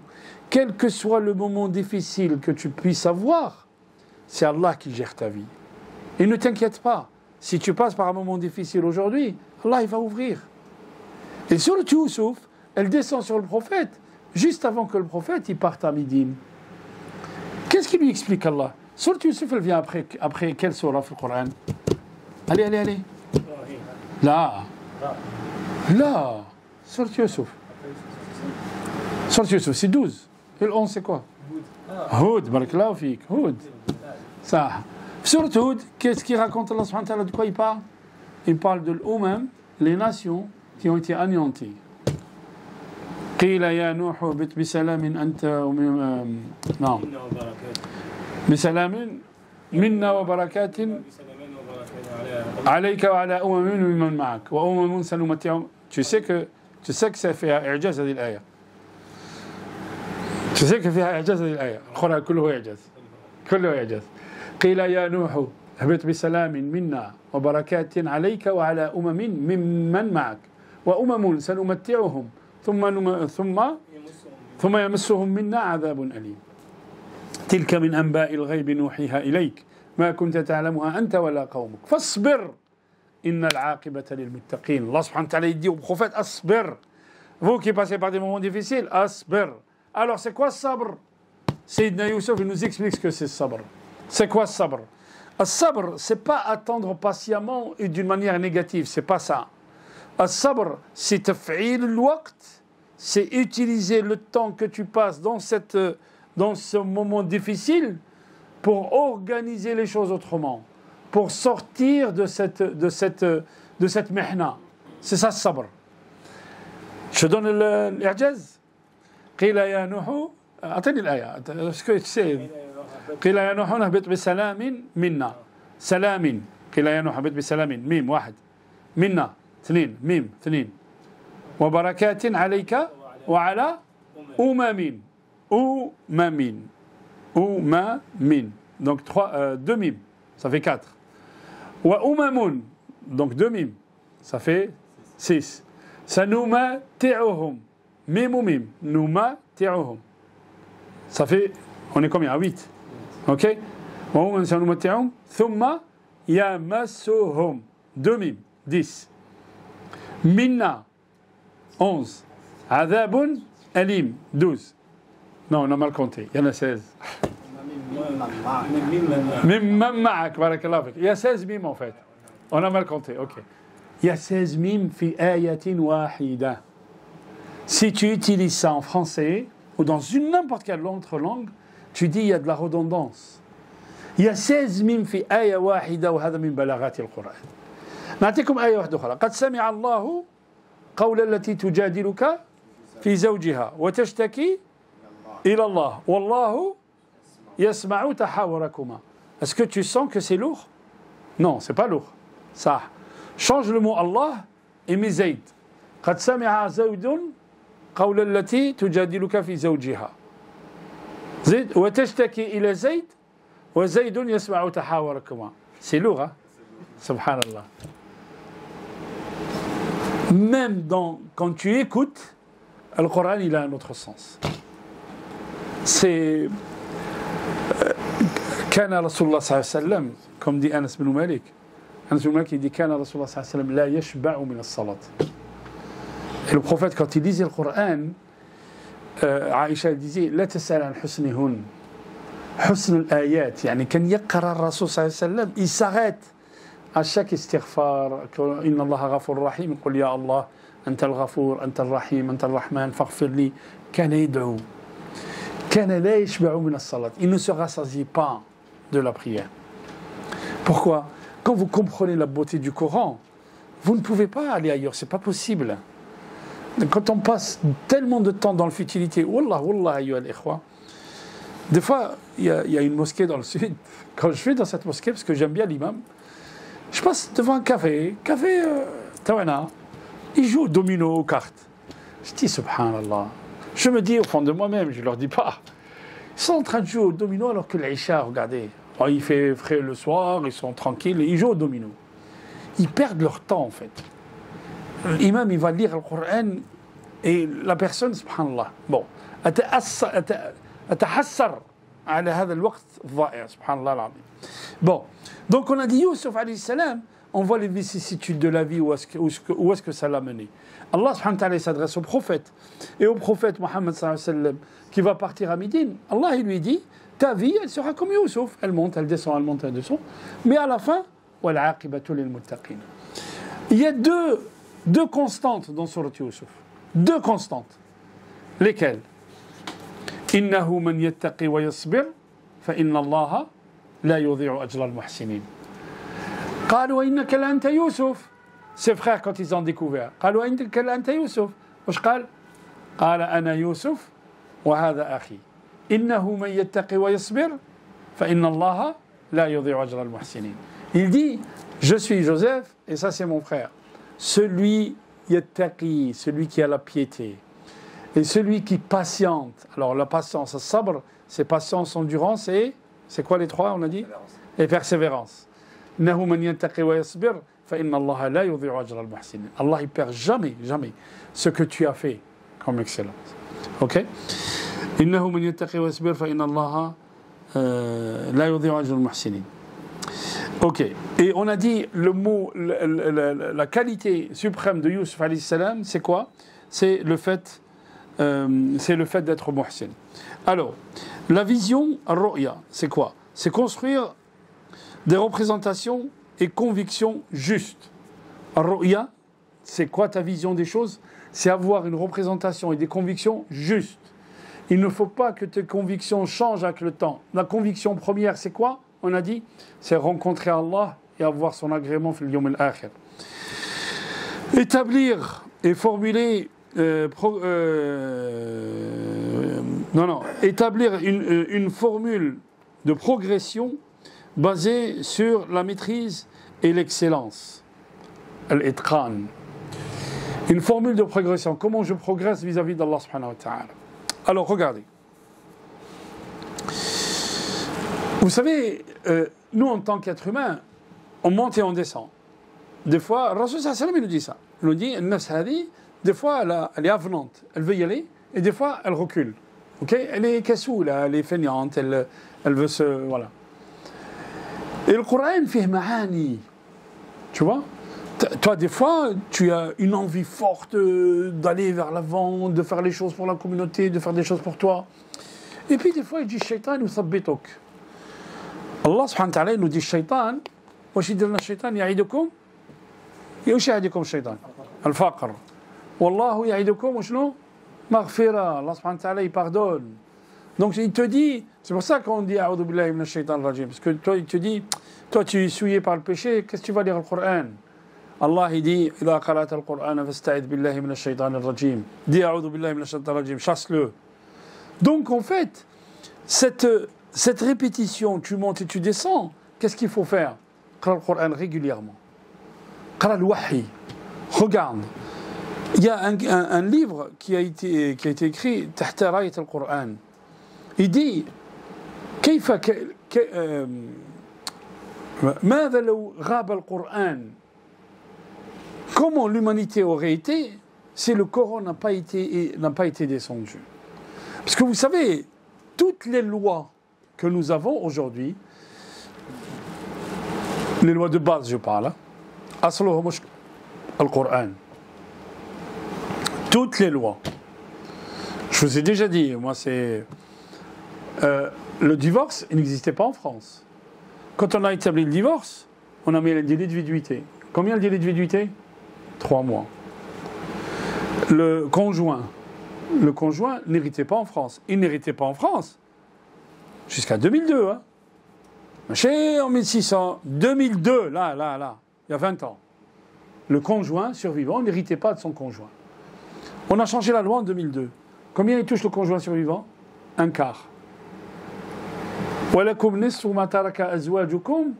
Quel que soit le moment difficile que tu puisses avoir, c'est Allah qui gère ta vie. Et ne t'inquiète pas, si tu passes par un moment difficile aujourd'hui, Allah il va ouvrir. Et sur le Youssouf, elle descend sur le prophète, juste avant que le prophète il parte à Médine. Qu'est-ce qu'il lui explique Allah? Sur le Youssouf, elle vient après quelle sourate dans le Coran? Allez. Là. Sur le Youssouf. Sur le Youssouf, c'est 12. Et le 11, c'est quoi? Houd, barakallahu fik. Houd. Ça. Sur le Houd, qu'est-ce qu'il raconte Allah subhanahu wa ta'ala? De quoi il parle? Il parle de l'Oumam, les nations qui ont été anéanties. قيل يا نوح اهبط بسلام أنت نعم بسلام منا وبركات عليك وعلى ممن معك وأمم سنمتعهم. Tu sais que ça fait إعجاز هذه الآية. Tu sais que فيها إعجاز هذه الآية. القرآن كله إعجاز. قيل يا نوح اهبط بسلام منا وبركات عليك وعلى ممن معك وأمم سنمتعهم ثم يمسهم منا عذاب أليم. تلك من أنباء الغيب نوحيها إليك ما كنت تعلمها أنت ولا قومك فاصبر إن العاقبة للمتقين. Allah subhanahu wa ta'ala dit au prophète asbir. Vous qui passez par des moments difficiles, asbir. Alors, c'est quoi sabr? Sayyidina Youssef, il nous explique ce que c'est sabr. C'est quoi sabr? As-sabr, c'est pas attendre patiemment et d'une manière négative, c'est pas ça. As-sabr, c'est taf'il al-waqt, c'est utiliser le temps que tu passes dans ce moment difficile pour organiser les choses autrement, pour sortir de cette mihna. C'est ça, sabr. Je donne l'ijaz. قيل يا نوح أعطيني الآية قيل يا نوح اهبط بسلام منا سلام قيل يا نوح اهبط بسلام ميم واحد منا اثنين ميم اثنين وبركات عليك وعلى أمم donc deux mimes ça fait 4 وأمم donc 2 mimes ça fait 6 سنمتعهم mim ou mim, numati'uhum. Ça fait, on est combien? À 8. Ok? Thumma yamassuhum. 2 mim, 10. Minna, 11. Adhabun alim, 12. Non, on a mal compté. Il y en a 16. Mimman ma'ak, barakallahu fik. Il y a 16 mimes en fait. On a mal compté, ok. Il y a 16 mimes fi ayatin wahida. Si tu utilises ça en français ou dans n'importe quelle autre langue, tu dis il y a de la redondance. Il y a 16 mimes في آية واحدة وهذا من بلاغات القرآن. نعطيكم آية واحدة أخرى. قد سمع الله قول التي تجادلك في زوجها وتشتكي إلى الله والله يسمع تحاوركما. Est-ce que tu sens que c'est lourd? Non, c'est pas lourd. Ça. Change le mot Allah et mets Zayd. قد سمع زوج قول التي تجادلك في زوجها زيد وتشتكي إلى زيد وزيد يسمع تحاوركما. C'est lourd, hein? Subhanallah. Même quand tu écoutes, le Coran, il a un autre sens. C'est كان رسول الله صلى الله عليه وسلم comme dit Anas bin Malik. Anas bin Malik il dit كان رسول الله صلى الله عليه وسلم لا يشبع من الصلاة. Et le prophète, quand il lisait le Coran, Aïcha disait لا تسأل عن حسنهن حسن الآيات. يعني كان يقرأ الرسول صلى الله عليه وسلم il s'arrête à chaque استغفار إن الله غفور رحيم يقول يا الله أنت الغفور أنت الرحيم أنت الرحمن فاغفر لي. كان يدعو كان لا يشبع من الصلاة. Il ne se rassasie pas de la prière. Pourquoi? Quand vous comprenez la beauté du Coran, vous ne pouvez pas aller ailleurs, c'est pas possible. Quand on passe tellement de temps dans la futilité, wallah, ayyuha al-ikhwa, des fois, il y a une mosquée dans le sud. Quand je vais dans cette mosquée, parce que j'aime bien l'imam, je passe devant un café Tawana, ils jouent au domino, aux cartes. Je dis, subhanallah. Je me dis au fond de moi-même, je ne leur dis pas. Ils sont en train de jouer au domino alors que l'Aïcha, regardez, il fait frais le soir, ils sont tranquilles, ils jouent au domino. Ils perdent leur temps en fait. L'imam, il va lire le Coran et la personne, subhanallah, bon, أتحسر على هذا الوقت الضائع سبحان الله العظيم. Bon, donc on a dit Youssouf alayhi salam, on voit les vicissitudes de la vie, où est-ce que ça l'a mené. Allah subhanahu wa ta'ala s'adresse au prophète et au prophète Mohammed sallallahu alayhi wa sallam qui va partir à Médine. Allah il lui dit ta vie elle sera comme Youssouf, elle monte, elle descend, elle monte, elle descend, mais à la fin wal aqibatu lil muttaqin. Il y a deux constantes dans Surat Youssouf. Deux constantes. Lesquelles? إنه من يتقي ويصبر فإن الله لا يضيع أجر المحسنين. قالوا إنك لأنت يوسف. Ses frères quand ils ont découvert قالوا إنك لأنت يوسف. وش قال؟ قال أنا يوسف وهذا أخي إنه من يتقي ويصبر فإن الله لا يضيع أجر المحسنين. Il dit je suis Joseph et ça c'est mon frère. Celui yattaqi, celui qui a la piété. Et celui qui patiente, alors la patience, sabr, c'est patience, endurance et c'est quoi les trois on a dit? Et persévérance. Allah il perd jamais ce que tu as fait comme excellence. Ok? Ok. Et on a dit le mot, la qualité suprême de Youssouf alayhi salam, c'est quoi? C'est le fait c'est le fait d'être muhsin. Alors, la vision, al-ru'ya, c'est quoi? C'est construire des représentations et convictions justes. Al-ru'ya, c'est quoi ta vision des choses? C'est avoir une représentation et des convictions justes. Il ne faut pas que tes convictions changent avec le temps. La conviction première, c'est quoi? On a dit, c'est rencontrer Allah et avoir son agrément fil yawm al-akhir. Établir et formuler établir une formule de progression basée sur la maîtrise et l'excellence. Al-itqan. Une formule de progression. Comment je progresse vis-à-vis d'Allah subhanahu wa ta'ala. Alors, regardez. Vous savez, nous, en tant qu'êtres humains, on monte et on descend. Des fois, Rasul sallallahu alayhi wa sallam, il nous dit ça. Il nous dit, al-nafs hadi, des fois, elle est avenante. Elle veut y aller, et des fois, elle recule. Okay? Elle est kassoula, elle est feignante, elle veut se... Voilà. Et le Coran fait ma'ani. Tu vois? Toi, des fois, tu as une envie forte d'aller vers l'avant, de faire les choses pour la communauté, de faire des choses pour toi. Et puis, des fois, il dit Shaitan ou sabbitok. Allah subhanahu wa ta'ala nous dit Shaitan. Wesh ydirna Shaitan ya'idukum? Wesh ya'idukum Shaitan? Al-faqr. Wallahu ya'idukum washno? Maghfira. Allah subhanahu wa ta'ala, il pardonne. Donc, il te dit, c'est pour ça qu'on dit A'udhu billahi minash shaitan rajim. Parce que toi, il te dit, toi, tu es souillé par le péché, qu'est-ce que tu vas lire le Coran? Allah, il dit, إذا قرأت القرآن فاستعذ بالله من الشيطان الرجيم. Dis أعوذ بالله من الشيطان الرجيم, chasse-le. Donc, en fait, cette répétition, tu montes et tu descends, qu'est-ce qu'il faut faire? Qara le Coran régulièrement. Qara al-wahi. Regarde. Il y a un livre qui a été écrit, تحت راية القرآن. Il dit, كيف ماذا لو غاب القرآن? Comment l'humanité aurait été si le Coran n'a pas été descendu? Parce que vous savez, toutes les lois que nous avons aujourd'hui, les lois de base, je parle, asluhum al-Qur'an. Toutes les lois. Je vous ai déjà dit, moi c'est... le divorce, il n'existait pas en France. Quand on a établi le divorce, on a mis le délai de viduité. Combien le délai de viduité? 3 mois. Le conjoint n'héritait pas en France. Il n'héritait pas en France jusqu'à 2002. Hein. En 1600, 2002, là, il y a 20 ans. Le conjoint survivant n'héritait pas de son conjoint. On a changé la loi en 2002. Combien il touche le conjoint survivant? Un quart. وَلَكُمْ نِصْفُ مَا تَرَكَ أَزْوَاجُكُمْ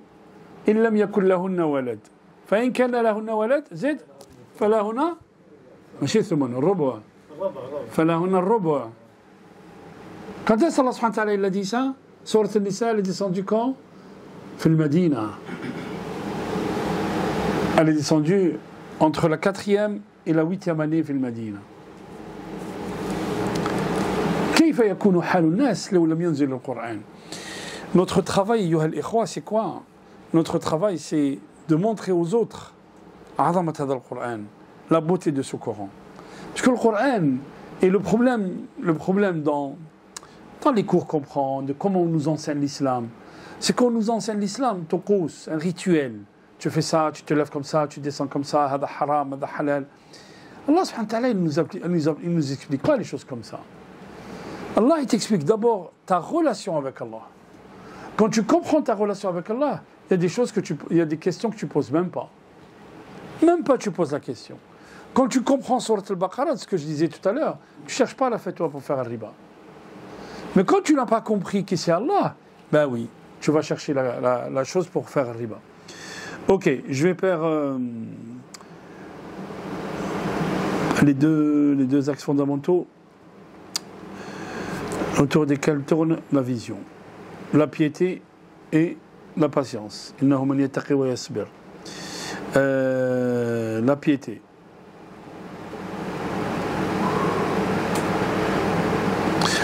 إِنْ لَمْ يَكُنْ لَهُنَّ وَلَدٌ فإن كان لهن ولد زد فلهن ماشي ثمن الربع فلهن الربع. Quand est-ce Allah subhanahu wa ta'ala il a dit ça? Sourate An-Nisa, elle est descendue quand? في المدينة. Elle est descendue entre la 4e et la 8e année في المدينة. كيف يكون حال الناس لو لم ينزل القرآن? Notre travail, أيها الإخوة, c'est quoi? Notre travail, c'est de montrer aux autres la beauté de ce Coran. Parce que le Coran est le problème dans les cours qu'on prend, de comment on nous enseigne l'islam. C'est qu'on nous enseigne l'islam, tokous, un rituel. Tu fais ça, tu te lèves comme ça, tu descends comme ça, hada haram, hada halal. Allah subhanahu wa ta'ala, il nous explique pas les choses comme ça. Allah, il t'explique d'abord ta relation avec Allah. Quand tu comprends ta relation avec Allah, il y a des choses il y a des questions que tu poses même pas. Même pas tu poses la question. Quand tu comprends Surat al-Baqarah, ce que je disais tout à l'heure, tu cherches pas la fatwa pour faire un riba. Mais quand tu n'as pas compris qui c'est Allah, ben oui, tu vas chercher la chose pour faire un riba. Ok, je vais faire les deux axes fondamentaux autour desquels tourne la vision. La piété et la patience. La piété.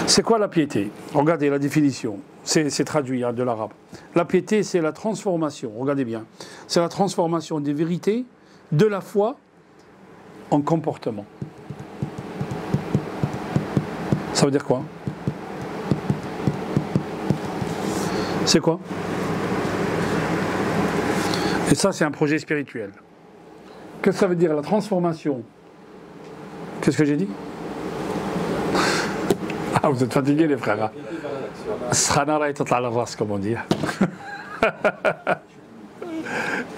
C'est quoi la piété? Regardez la définition. C'est traduit de l'arabe. La piété, c'est la transformation. Regardez bien. C'est la transformation des vérités de la foi en comportement. Ça veut dire quoi? C'est quoi? Et ça, c'est un projet spirituel. Qu'est-ce que ça veut dire, la transformation? Qu'est-ce que j'ai dit? Ah, vous êtes fatigués, les frères. Sranara est à la race, comme on dit.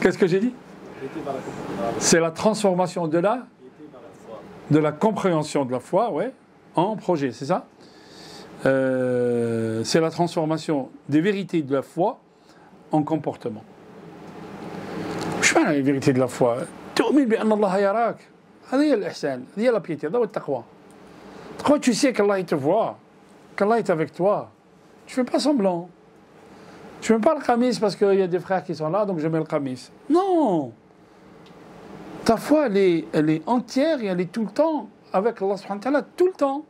Qu'est-ce que j'ai dit? C'est la transformation de la compréhension de la foi, ouais, en projet, c'est ça? C'est la transformation des vérités de la foi en comportement. Je sais les vérités de la foi. تؤمن بأن الله يراك. هذا هي الإحسان، هذه هي la piété, هذا هو التقوى. Quand tu sais qu'Allah te voit, qu'Allah est avec toi, tu fais pas semblant. Tu mets pas le khamis parce qu'il y a des frères qui sont là, donc je mets le khamis. Non. Ta foi, elle est entière et elle est tout le temps avec Allah subhanahu wa ta'ala, tout le temps.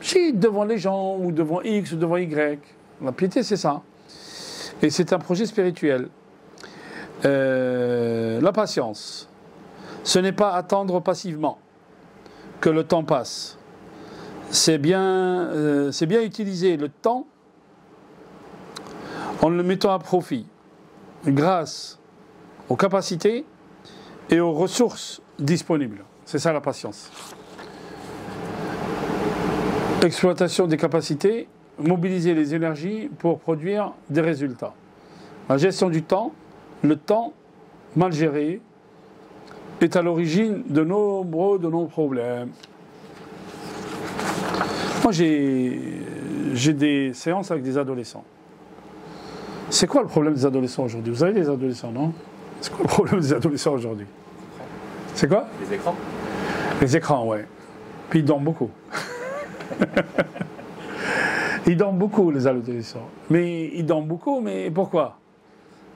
Si devant les gens, ou devant X, ou devant Y. La piété, c'est ça. Et c'est un projet spirituel. La patience. Ce n'est pas attendre passivement que le temps passe. C'est bien utiliser le temps en le mettant à profit grâce aux capacités et aux ressources disponibles. C'est ça la patience. Exploitation des capacités, mobiliser les énergies pour produire des résultats. La gestion du temps, le temps mal géré, est à l'origine de nombreux problèmes. Moi, j'ai des séances avec des adolescents. C'est quoi le problème des adolescents aujourd'hui? Vous avez des adolescents, non? C'est quoi le problème des adolescents aujourd'hui? C'est quoi? Les écrans. Les écrans, ouais. Puis ils dorment beaucoup. Ils dorment beaucoup, les adolescents. Mais ils dorment beaucoup, mais pourquoi?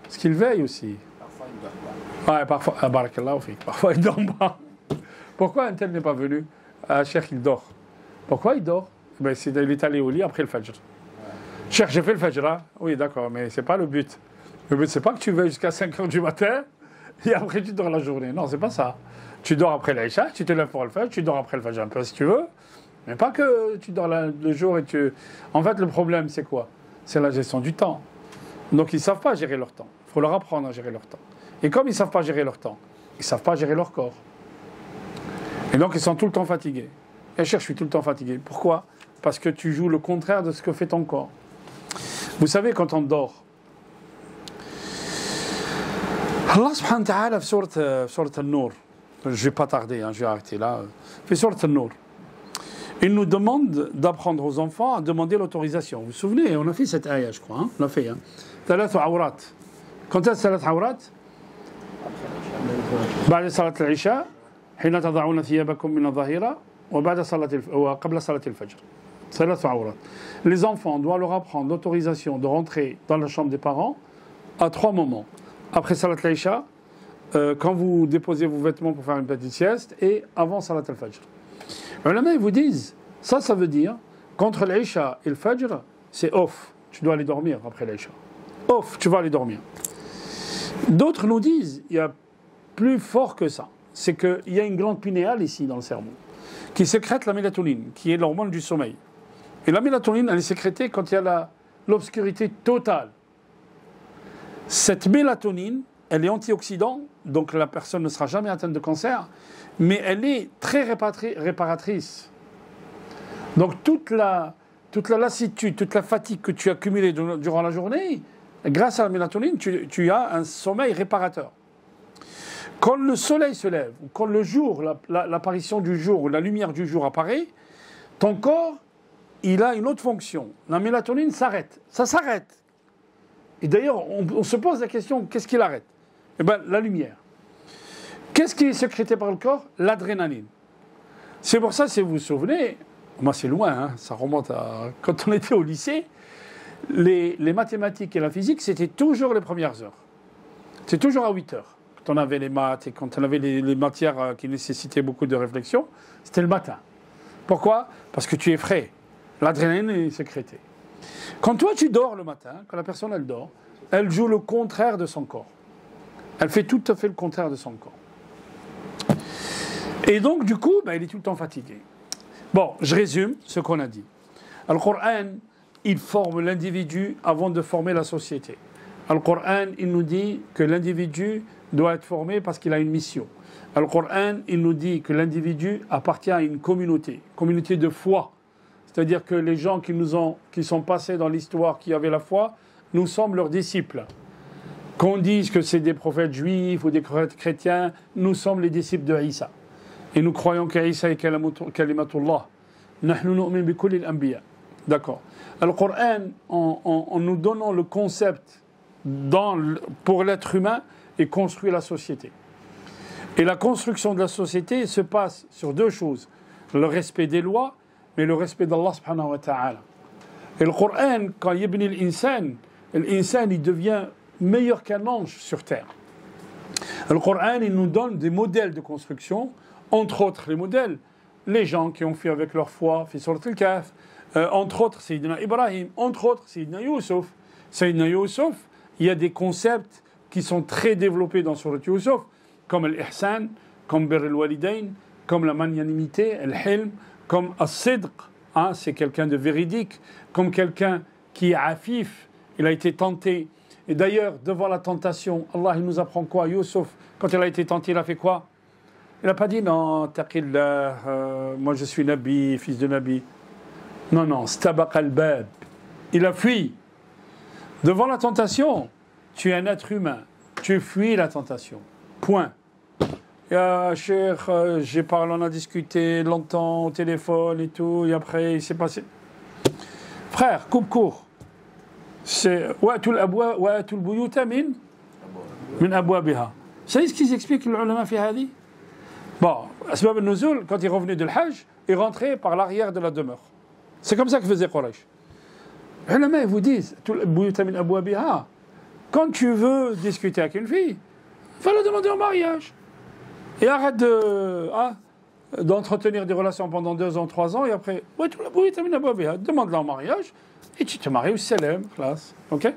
Parce qu'ils veillent aussi. Parfois, ils ne dorment pas. Ouais, parfois, barakallahu fik. Parfois, ils ne dorment pas. Pourquoi un tel n'est pas venu? Cheikh, il dort. Pourquoi il dort? Ben, il est allé au lit après le fajr. Cheikh, j'ai fait le fajr. Hein? Oui, d'accord, mais c'est pas le but. Le but, c'est pas que tu veilles jusqu'à 5h du matin et après tu dors la journée. Non, c'est pas ça. Tu dors après l'Aïcha, tu te lèves pour le fajr, tu dors après le fajr un peu si tu veux. Mais pas que tu dors le jour et tu... En fait, le problème, c'est quoi? C'est la gestion du temps. Donc, ils ne savent pas gérer leur temps. Il faut leur apprendre à gérer leur temps. Et comme ils ne savent pas gérer leur temps, ils ne savent pas gérer leur corps. Et donc, ils sont tout le temps fatigués. Et je suis tout le temps fatigué. Pourquoi? Parce que tu joues le contraire de ce que fait ton corps. Vous savez, quand on dort, Allah subhanahu wa ta'ala, sur An-Nur, je ne vais pas tarder, hein, je vais arrêter là, sur An-Nur, il nous demande d'apprendre aux enfants à demander l'autorisation. Vous vous souvenez, on a fait cette ayah, je crois. Hein, on l'a fait. Thalathu awrat. Quand est-ce Thalathu awrat? بعد صلاة العشاء حين تضعون ثيابكم من الظهيرة وقبل صلاة الفجر. ثلاث عورات. Les enfants doivent leur apprendre l'autorisation de rentrer dans la chambre des parents à 3 moments. Après Salat al-Isha, quand vous déposez vos vêtements pour faire une petite sieste, et avant Salat al-Fajr. Les ulama, ils vous disent, ça veut dire, qu'entre l'Isha et le Fajr, c'est off. Tu dois aller dormir après l'Isha. Off, tu vas aller dormir. D'autres nous disent, il y a plus fort que ça. C'est qu'il y a une glande pinéale ici dans le cerveau, qui sécrète la mélatonine, qui est l'hormone du sommeil. Et la mélatonine, elle est sécrétée quand il y a l'obscurité totale. Cette mélatonine, elle est antioxydante, donc la personne ne sera jamais atteinte de cancer, mais elle est très réparatrice. Donc toute la lassitude, toute la fatigue que tu as accumulée durant la journée, grâce à la mélatonine, tu as un sommeil réparateur. Quand le soleil se lève, quand le jour, l'apparition du jour, ou la lumière du jour apparaît, ton corps, il a une autre fonction. La mélatonine s'arrête. Ça s'arrête. Et d'ailleurs, on se pose la question, qu'est-ce qui l'arrête? Eh bien, la lumière. Qu'est-ce qui est sécrété par le corps? L'adrénaline. C'est pour ça, si vous vous souvenez, moi c'est loin, hein, ça remonte à... Quand on était au lycée, les mathématiques et la physique, c'était toujours les premières heures. C'est toujours à 8 heures. Quand on avait les maths et quand on avait les matières qui nécessitaient beaucoup de réflexion, c'était le matin. Pourquoi? Parce que tu es frais. L'adrénaline est sécrétée. Quand toi tu dors le matin, quand la personne elle dort, elle joue le contraire de son corps. Elle fait tout à fait le contraire de son corps. Et donc du coup, il est tout le temps fatigué. Bon, je résume ce qu'on a dit. Le Coran, il forme l'individu avant de former la société. Le Coran, il nous dit que l'individu doit être formé parce qu'il a une mission. Le Coran, il nous dit que l'individu appartient à une communauté de foi. C'est-à-dire que les gens qui sont passés dans l'histoire, qui avaient la foi, nous sommes leurs disciples. Qu'on dise que c'est des prophètes juifs ou des prophètes chrétiens, nous sommes les disciples de Isa. Et nous croyons qu'Isa est kalimatullah. Nahnu nu'min bi kulli al-anbiya. D'accord. Le Coran, en nous donnant le concept pour l'être humain, et construit la société. Et la construction de la société se passe sur deux choses. Le respect des lois, mais le respect d'Allah subhanahu wa ta'ala. Et le Coran, quand yibni l'insan, il devient meilleur qu'un ange sur terre. Le Coran, il nous donne des modèles de construction, entre autres les modèles, les gens qui ont fait avec leur foi, fi surat al-Kahf, entre autres Sayyidina Ibrahim, entre autres Sayyidina Yusuf. Sayyidina Yusuf, il y a des concepts qui sont très développés dans Surat Yusuf, comme l'ihsan, comme bir al-walidain, comme la magnanimité, al-hilm, comme as-sidq, c'est quelqu'un de véridique, comme quelqu'un qui est afif, il a été tenté. Et d'ailleurs, devant la tentation, Allah il nous apprend quoi? Yusuf, quand il a été tenté, il a fait quoi? Il n'a pas dit non, taqillah, moi je suis Nabi, fils de Nabi. Non, stabaq al-bab. Il a fui. Devant la tentation, tu es un être humain, tu fuis la tentation. Point. Cheikh, on a discuté longtemps au téléphone et tout, et après il s'est passé. Frère, coupe court. C'est wa'atul buyuta min abwabiha. Vous savez ce qu'ils expliquent les ulama fi hadi? Bon, Asbab al-Nuzul, quand il revenait de l'Hajj, il rentrait par l'arrière de la demeure. C'est comme ça que faisait Quraysh. Les ulama, ils vous disent, quand tu veux discuter avec une fille, il faut la demander en mariage. Et arrête d'entretenir des relations pendant 2 ans, 3 ans, et après, demande-la en mariage, et tu te maries au Salem, classe. Ok?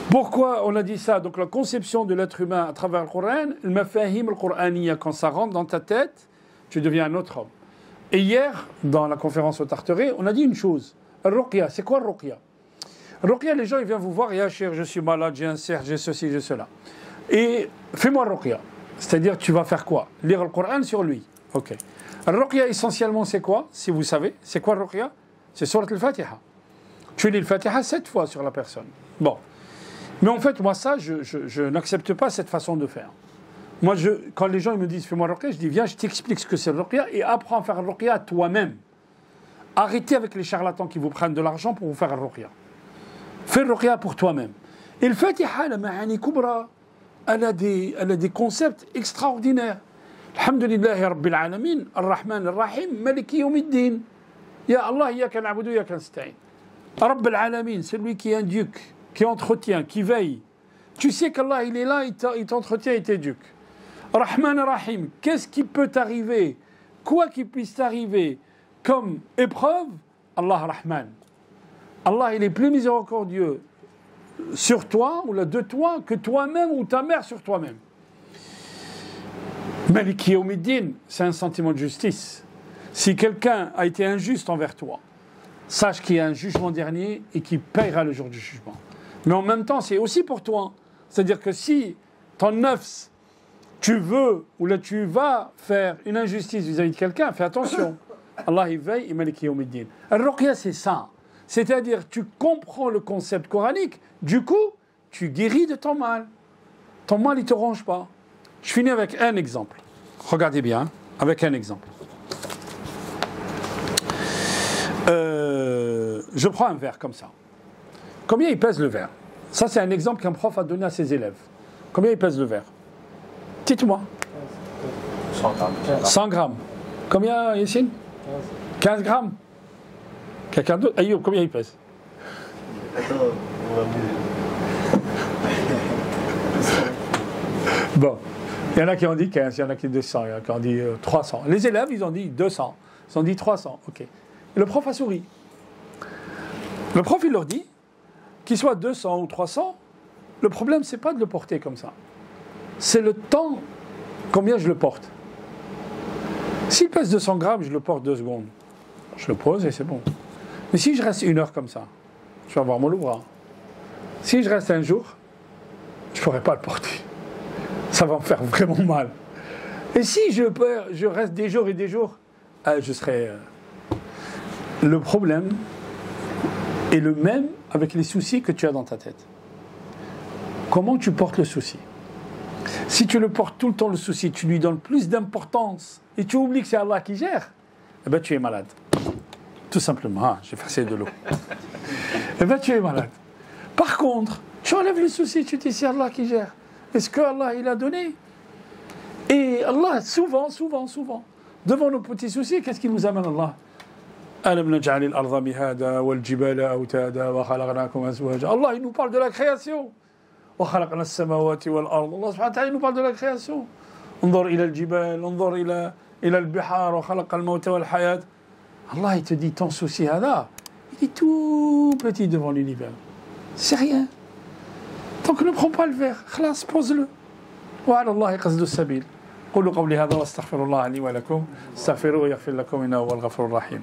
Pourquoi on a dit ça? Donc la conception de l'être humain à travers le Coran, le mafahim al-Qur'aniyya, quand ça rentre dans ta tête, tu deviens un autre homme. Et hier, dans la conférence au Tarteret, on a dit une chose. Al-Ruqya, c'est quoi Al-Ruqya? Al-Ruqya, les gens, ils viennent vous voir, ya cher, je suis malade, j'ai un cerf, j'ai ceci, j'ai cela. Et fais-moi Al-Ruqya. C'est-à-dire, tu vas faire quoi? Lire le Coran sur lui. Ok. Al-Ruqya, essentiellement, c'est quoi? Si vous savez, c'est quoi Al-Ruqya? C'est Surat al-Fatiha. Tu lis le Fatiha 7 fois sur la personne. Bon. Mais en fait, moi, ça, je n'accepte pas cette façon de faire. Moi, quand les gens ils me disent « fais-moi le ruqya », je dis « viens, je t'explique ce que c'est le ruqya et apprends à faire le ruqya toi-même. » Arrêtez avec les charlatans qui vous prennent de l'argent pour vous faire le ruqya. Fais le ruqya pour toi-même. Et le Fatiha, la Ma'ani Kubra, elle a des concepts extraordinaires. Alhamdulillahi Rabbil Alamin, Ar-Rahman Ar-Rahim, Maliki Yawmiddin. Ya Allah, Iyaka na'budu, Iyaka nasta'in. Rabbil Alamin, c'est lui qui éduque, qui entretient, qui veille. Tu sais qu'Allah, il est là, il t'entretient, il t'éduque. Rahman Rahim, qu'est-ce qui peut t'arriver? Quoi qui puisse t'arriver comme épreuve, Allah Rahman. Allah, il est plus miséricordieux sur toi, ou là de toi, que toi-même ou ta mère sur toi-même. Maliki Yawmiddin, c'est un sentiment de justice. Si quelqu'un a été injuste envers toi, sache qu'il y a un jugement dernier et qu'il paiera le jour du jugement. Mais en même temps, c'est aussi pour toi. C'est-à-dire que si ton nafs, tu veux ou là tu vas faire une injustice vis-à-vis de quelqu'un, fais attention. Allah il veille et Maliki Yawmiddin. Al-Ruqya, c'est ça. C'est-à-dire tu comprends le concept coranique, du coup, tu guéris de ton mal. Ton mal, il ne te ronge pas. Je finis avec un exemple. Regardez bien, avec un exemple. Je prends un verre comme ça. Combien il pèse le verre? Ça, c'est un exemple qu'un prof a donné à ses élèves. Combien il pèse le verre? Dites-moi. 100 grammes. 100 grammes. Combien, Yassine? 15 grammes. Quelqu'un d'autre? Ayoub, combien il pèse? Attends, on va Bon. Il y en a qui ont dit 15, il y en a qui ont dit 200, il y en a qui ont dit 300. Les élèves, ils ont dit 200. Ils ont dit 300. OK. Et le prof a souri. Le prof, il leur dit qu'il soit 200 ou 300, le problème, c'est pas de le porter comme ça. C'est le temps, combien je le porte. S'il pèse 200 grammes, je le porte 2 secondes. Je le pose et c'est bon. Mais si je reste 1 heure comme ça, je vais avoir mal au bras. Si je reste un jour, je ne pourrai pas le porter. Ça va me faire vraiment mal. Et si je reste des jours et des jours, je serai... Le problème est le même avec les soucis que tu as dans ta tête. Comment tu portes le souci? Si tu le portes tout le temps le souci, tu lui donnes plus d'importance et tu oublies que c'est Allah qui gère, eh ben tu es malade. Tout simplement. Ah, j'ai versé de l'eau. Eh bien, tu es malade. Par contre, tu enlèves le souci, tu dis c'est Allah qui gère. Est-ce que Allah il a donné? Et Allah, souvent, devant nos petits soucis, qu'est-ce qui nous amène Allah? Allah, il nous parle de la création. Allah il nous parle de la création. Allah, il te dit ton souci, il est tout petit devant l'univers. C'est rien. Donc ne prends pas le verre. Khlas, pose-le. وعلى الله قصد السبيل. قولوا قولي هذا واستغفر الله لي ولكم. استغفروه يغفر لكم إنه هو الغفور الرحيم.